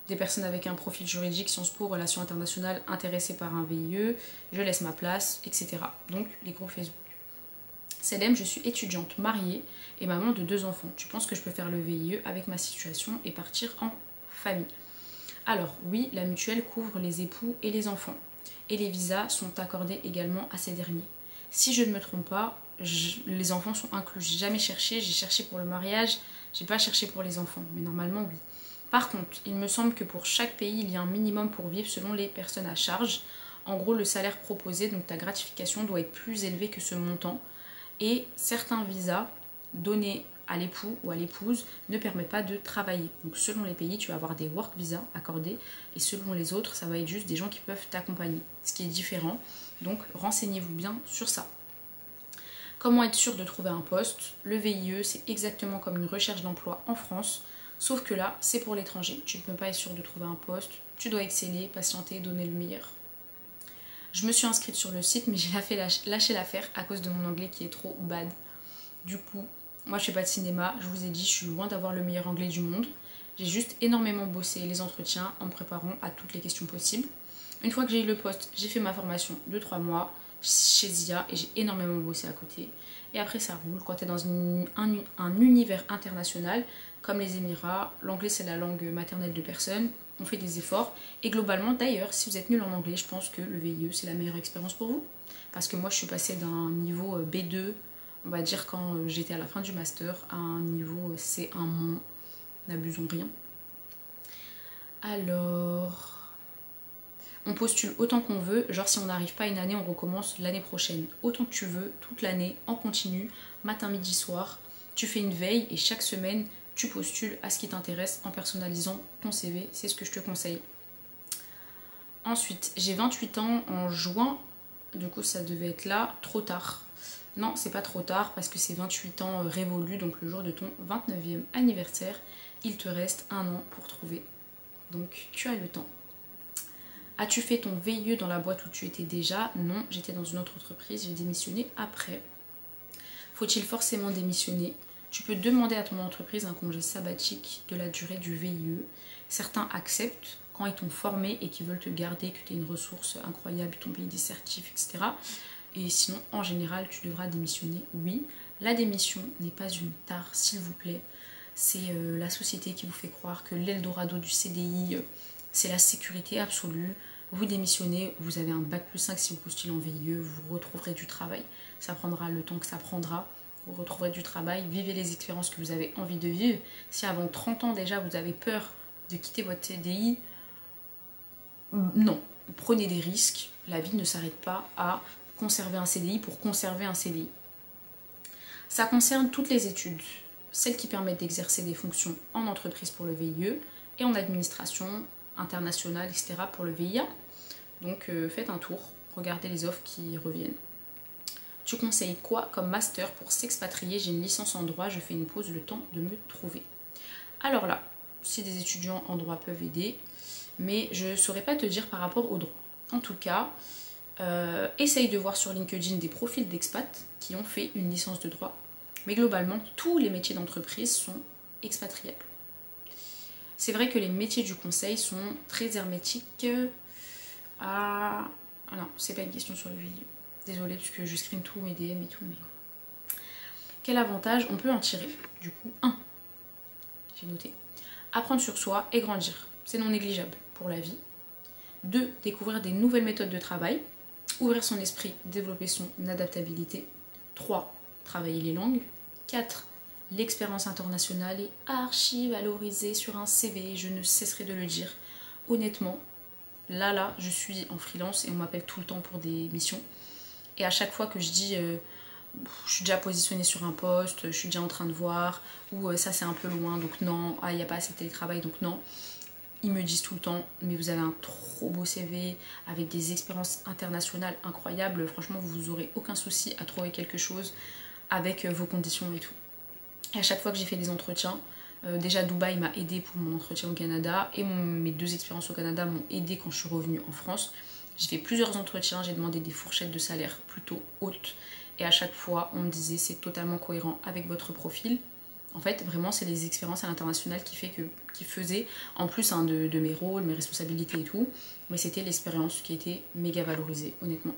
Des personnes avec un profil juridique, Sciences Po, relations internationales, intéressées par un VIE. Je laisse ma place, etc. Donc les groupes Facebook. Célem, je suis étudiante, mariée et maman de 2 enfants. Tu penses que je peux faire le VIE avec ma situation et partir en famille? Alors oui, la mutuelle couvre les époux et les enfants. Et les visas sont accordés également à ces derniers. Si je ne me trompe pas, les enfants sont inclus. J'ai jamais cherché, j'ai cherché pour le mariage, j'ai pas cherché pour les enfants, mais normalement oui. Par contre, il me semble que pour chaque pays, il y a un minimum pour vivre selon les personnes à charge. En gros, le salaire proposé, donc ta gratification, doit être plus élevé que ce montant. Et certains visas donnés à l'époux ou à l'épouse ne permettent pas de travailler. Donc selon les pays, tu vas avoir des work visas accordés et selon les autres, ça va être juste des gens qui peuvent t'accompagner, ce qui est différent. Donc renseignez-vous bien sur ça. Comment être sûr de trouver un poste? Le VIE, c'est exactement comme une recherche d'emploi en France, sauf que là, c'est pour l'étranger. Tu ne peux pas être sûr de trouver un poste, tu dois exceller, patienter, donner le meilleur. Je me suis inscrite sur le site, mais j'ai lâché l'affaire à cause de mon anglais qui est trop bad. Du coup, moi je fais pas de cinéma, je vous ai dit, je suis loin d'avoir le meilleur anglais du monde. J'ai juste énormément bossé les entretiens en me préparant à toutes les questions possibles. Une fois que j'ai eu le poste, j'ai fait ma formation de 3 mois chez ZIA et j'ai énormément bossé à côté. Et après ça roule, quand tu es dans un univers international, comme les Émirats, l'anglais c'est la langue maternelle de personne, on fait des efforts. Et globalement d'ailleurs, si vous êtes nul en anglais, je pense que le VIE c'est la meilleure expérience pour vous. Parce que moi je suis passée d'un niveau B2, on va dire quand j'étais à la fin du master, à un niveau C1-, n'abusons rien. Alors, on postule autant qu'on veut, genre si on n'arrive pas une année, on recommence l'année prochaine. Autant que tu veux, toute l'année, en continu, matin, midi, soir. Tu fais une veille et chaque semaine, tu postules à ce qui t'intéresse en personnalisant ton CV, c'est ce que je te conseille. Ensuite, j'ai 28 ans en juin, du coup ça devait être là, trop tard. Non, c'est pas trop tard parce que c'est 28 ans révolus, donc le jour de ton 29e anniversaire, il te reste 1 an pour trouver. Donc tu as le temps. As-tu fait ton VIE dans la boîte où tu étais déjà? Non, j'étais dans une autre entreprise, j'ai démissionné après. Faut-il forcément démissionner? Tu peux demander à ton entreprise un congé sabbatique de la durée du VIE. Certains acceptent quand ils t'ont formé et qu'ils veulent te garder, que tu es une ressource incroyable, ils t'ont payé des certifs, etc. Et sinon, en général, tu devras démissionner. Oui, la démission n'est pas une tare, s'il vous plaît. C'est la société qui vous fait croire que l'Eldorado du CDI, c'est la sécurité absolue. Vous démissionnez, vous avez un bac+5 si vous postulez en VIE, vous retrouverez du travail. Ça prendra le temps que ça prendra. Vous retrouverez du travail, vivez les expériences que vous avez envie de vivre. Si avant 30 ans déjà vous avez peur de quitter votre CDI, non, prenez des risques. La vie ne s'arrête pas à conserver un CDI pour conserver un CDI. Ça concerne toutes les études, celles qui permettent d'exercer des fonctions en entreprise pour le VIE et en administration internationale, etc. pour le VIA. Donc faites un tour, regardez les offres qui reviennent. Tu conseilles quoi comme master pour s'expatrier? J'ai une licence en droit, je fais une pause le temps de me trouver. Alors là, si des étudiants en droit peuvent aider, mais je ne saurais pas te dire par rapport au droit. En tout cas, essaye de voir sur LinkedIn des profils d'expats qui ont fait une licence de droit. Mais globalement, tous les métiers d'entreprise sont expatriables. C'est vrai que les métiers du conseil sont très hermétiques à... Ah non, c'est pas une question sur le vidéo. Désolée parce que je screen tous mes DM et tout, mais... Quel avantage on peut en tirer? Du coup, 1. J'ai noté. Apprendre sur soi et grandir. C'est non négligeable pour la vie. 2. Découvrir des nouvelles méthodes de travail. Ouvrir son esprit, développer son adaptabilité. 3. Travailler les langues. 4. L'expérience internationale est archi valorisée sur un CV, je ne cesserai de le dire. Honnêtement, là, je suis en freelance et on m'appelle tout le temps pour des missions. Et à chaque fois que je dis je suis déjà positionnée sur un poste, je suis déjà en train de voir, ou ça c'est un peu loin, donc non, il n'y a pas assez de télétravail, donc non. Ils me disent tout le temps, mais vous avez un trop beau CV, avec des expériences internationales incroyables, franchement vous n'aurez aucun souci à trouver quelque chose avec vos conditions et tout. Et à chaque fois que j'ai fait des entretiens, déjà Dubaï m'a aidé pour mon entretien au Canada, et mes 2 expériences au Canada m'ont aidé quand je suis revenue en France. J'ai fait plusieurs entretiens, j'ai demandé des fourchettes de salaire plutôt hautes, et à chaque fois on me disait c'est totalement cohérent avec votre profil. En fait vraiment c'est les expériences à l'international qui faisaient, en plus de mes rôles, mes responsabilités et tout, mais c'était l'expérience qui était méga valorisée honnêtement.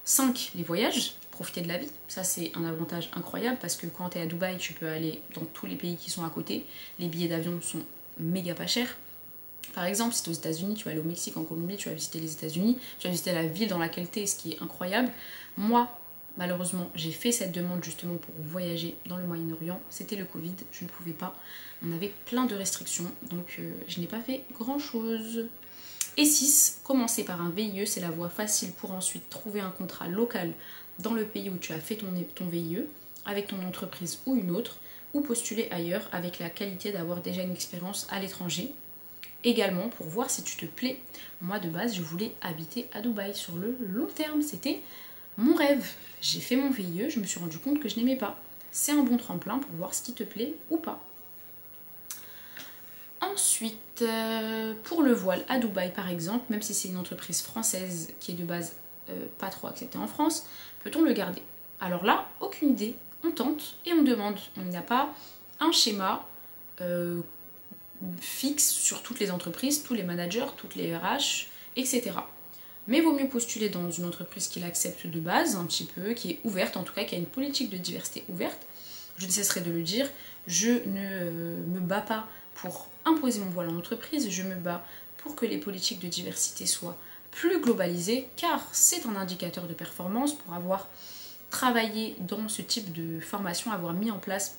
5. Les voyages, profiter de la vie, ça c'est un avantage incroyable parce que quand tu es à Dubaï tu peux aller dans tous les pays qui sont à côté, les billets d'avion sont méga pas chers. Par exemple, si tu es aux États-Unis, tu vas aller au Mexique, en Colombie, tu vas visiter les États-Unis, tu vas visiter la ville dans laquelle tu es, ce qui est incroyable. Moi, malheureusement, j'ai fait cette demande justement pour voyager dans le Moyen-Orient. C'était le Covid, je ne pouvais pas. On avait plein de restrictions, donc je n'ai pas fait grand-chose. Et 6, commencer par un VIE, c'est la voie facile pour ensuite trouver un contrat local dans le pays où tu as fait ton VIE, avec ton entreprise ou une autre, ou postuler ailleurs avec la qualité d'avoir déjà une expérience à l'étranger. Également pour voir si tu te plais. Moi de base, je voulais habiter à Dubaï sur le long terme, c'était mon rêve. J'ai fait mon VIE, je me suis rendu compte que je n'aimais pas. C'est un bon tremplin pour voir ce qui te plaît ou pas. Ensuite, pour le voile à Dubaï par exemple, même si c'est une entreprise française qui est de base pas trop acceptée en France, peut-on le garder? Alors là, aucune idée, on tente et on demande. Il n'y a pas un schéma fixe sur toutes les entreprises, tous les managers, toutes les RH, etc. Mais vaut mieux postuler dans une entreprise qui l'accepte de base, un petit peu, qui est ouverte, en tout cas qui a une politique de diversité ouverte. Je ne cesserai de le dire, je ne me bats pas pour imposer mon voile en entreprise, je me bats pour que les politiques de diversité soient plus globalisées, car c'est un indicateur de performance pour avoir travaillé dans ce type de formation, avoir mis en place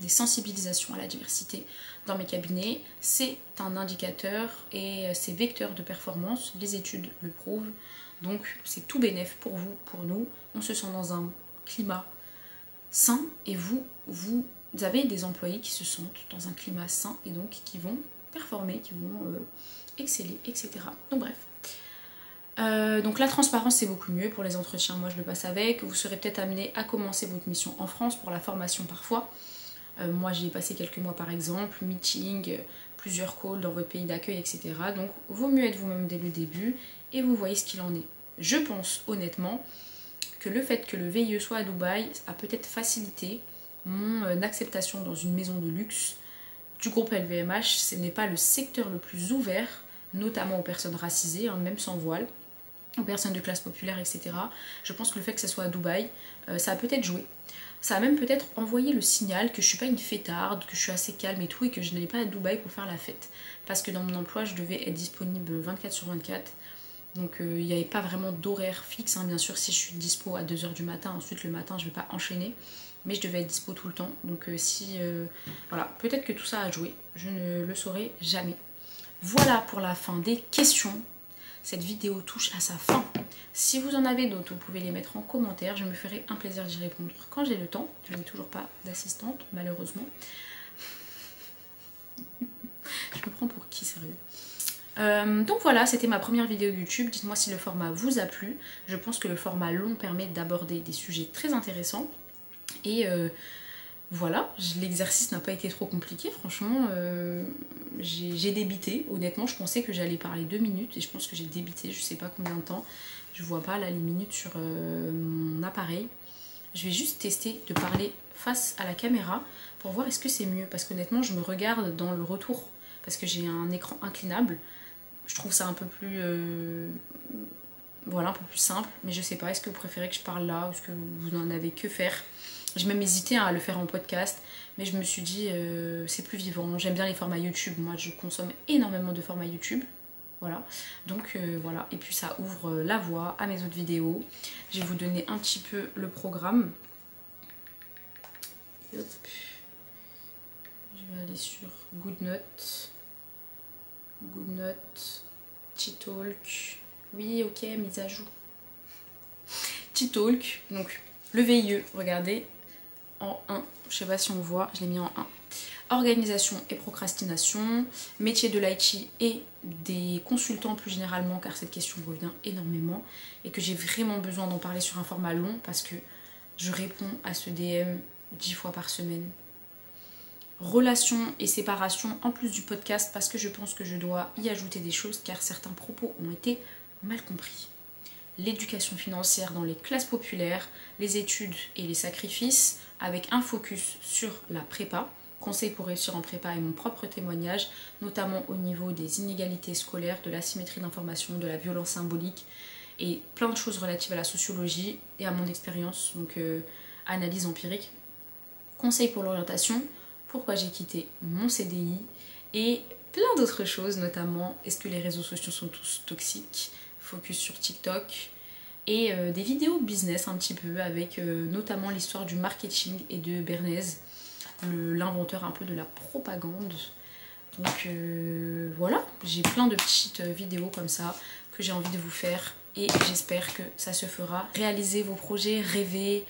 des sensibilisations à la diversité dans mes cabinets, c'est un indicateur et c'est vecteur de performance, les études le prouvent, donc c'est tout bénef pour vous, pour nous, on se sent dans un climat sain et vous avez des employés qui se sentent dans un climat sain et donc qui vont performer, qui vont exceller, etc. Donc bref. Donc la transparence c'est beaucoup mieux pour les entretiens, moi je le passe avec, vous serez peut-être amené à commencer votre mission en France pour la formation parfois. Moi j'y ai passé quelques mois par exemple, meeting, plusieurs calls dans votre pays d'accueil, etc. Donc vaut mieux être vous-même dès le début et vous voyez ce qu'il en est. Je pense honnêtement que le fait que le VIE soit à Dubaï a peut-être facilité mon acceptation dans une maison de luxe du groupe LVMH. Ce n'est pas le secteur le plus ouvert, notamment aux personnes racisées, hein, même sans voile, aux personnes de classe populaire, etc. Je pense que le fait que ça soit à Dubaï, ça a peut-être joué. Ça a même peut-être envoyé le signal que je suis pas une fêtarde, que je suis assez calme et tout, et que je n'allais pas à Dubaï pour faire la fête. Parce que dans mon emploi, je devais être disponible 24/24. Donc il n'y avait pas vraiment d'horaire fixe, hein. Bien sûr si je suis dispo à 2h du matin, ensuite le matin je ne vais pas enchaîner, mais je devais être dispo tout le temps, donc voilà, peut-être que tout ça a joué, je ne le saurai jamais. Voilà pour la fin des questions, cette vidéo touche à sa fin. Si vous en avez d'autres, vous pouvez les mettre en commentaire, je me ferai un plaisir d'y répondre quand j'ai le temps. Je n'ai toujours pas d'assistante, malheureusement. Je me prends pour qui, sérieux? Donc voilà, c'était ma première vidéo YouTube. Dites-moi si le format vous a plu. Je pense que le format long permet d'aborder des sujets très intéressants. Et voilà, l'exercice n'a pas été trop compliqué. Franchement, j'ai débité. Honnêtement, je pensais que j'allais parler 2 minutes et je pense que j'ai débité, je sais pas combien de temps. Je vois pas là les minutes sur mon appareil. Je vais juste tester de parler face à la caméra pour voir est-ce que c'est mieux. Parce qu'honnêtement, je me regarde dans le retour parce que j'ai un écran inclinable. Je trouve ça un peu plus voilà, un peu plus simple, mais je sais pas, est-ce que vous préférez que je parle là ou est-ce que vous n'en avez que faire? J'ai même hésité à le faire en podcast, mais je me suis dit c'est plus vivant, j'aime bien les formats YouTube, moi je consomme énormément de formats YouTube, voilà, donc voilà, et puis ça ouvre la voie à mes autres vidéos. Je vais vous donner un petit peu le programme. Hop. Je vais aller sur GoodNote, T-Talk, oui ok, mise à jour. T-Talk, donc le VIE, regardez, en 1, je sais pas si on voit, je l'ai mis en 1. Organisation et procrastination, métier de l'IT et des consultants plus généralement, car cette question revient énormément et que j'ai vraiment besoin d'en parler sur un format long parce que je réponds à ce DM 10 fois par semaine. Relations et séparation en plus du podcast parce que je pense que je dois y ajouter des choses car certains propos ont été mal compris. L'éducation financière dans les classes populaires, les études et les sacrifices avec un focus sur la prépa, conseils pour réussir en prépa et mon propre témoignage, notamment au niveau des inégalités scolaires, de l'asymétrie d'information, de la violence symbolique et plein de choses relatives à la sociologie et à mon expérience, donc analyse empirique. Conseils pour l'orientation, pourquoi j'ai quitté mon CDI et plein d'autres choses, notamment est-ce que les réseaux sociaux sont tous toxiques, focus sur TikTok et des vidéos business un petit peu avec notamment l'histoire du marketing et de Bernays, l'inventeur un peu de la propagande. Donc voilà, j'ai plein de petites vidéos comme ça que j'ai envie de vous faire et j'espère que ça se fera. Réalisez vos projets, rêvez.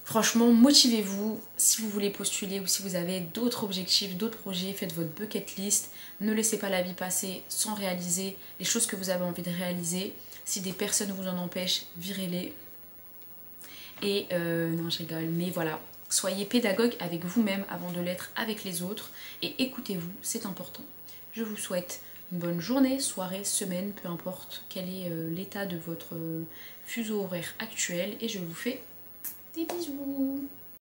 Franchement, motivez-vous. Si vous voulez postuler ou si vous avez d'autres objectifs, d'autres projets, faites votre bucket list. Ne laissez pas la vie passer sans réaliser les choses que vous avez envie de réaliser. Si des personnes vous en empêchent, virez-les. Et non, je rigole, mais voilà. Soyez pédagogue avec vous-même avant de l'être avec les autres. Et écoutez-vous, c'est important. Je vous souhaite une bonne journée, soirée, semaine, peu importe quel est l'état de votre fuseau horaire actuel. Et je vous fais des bisous.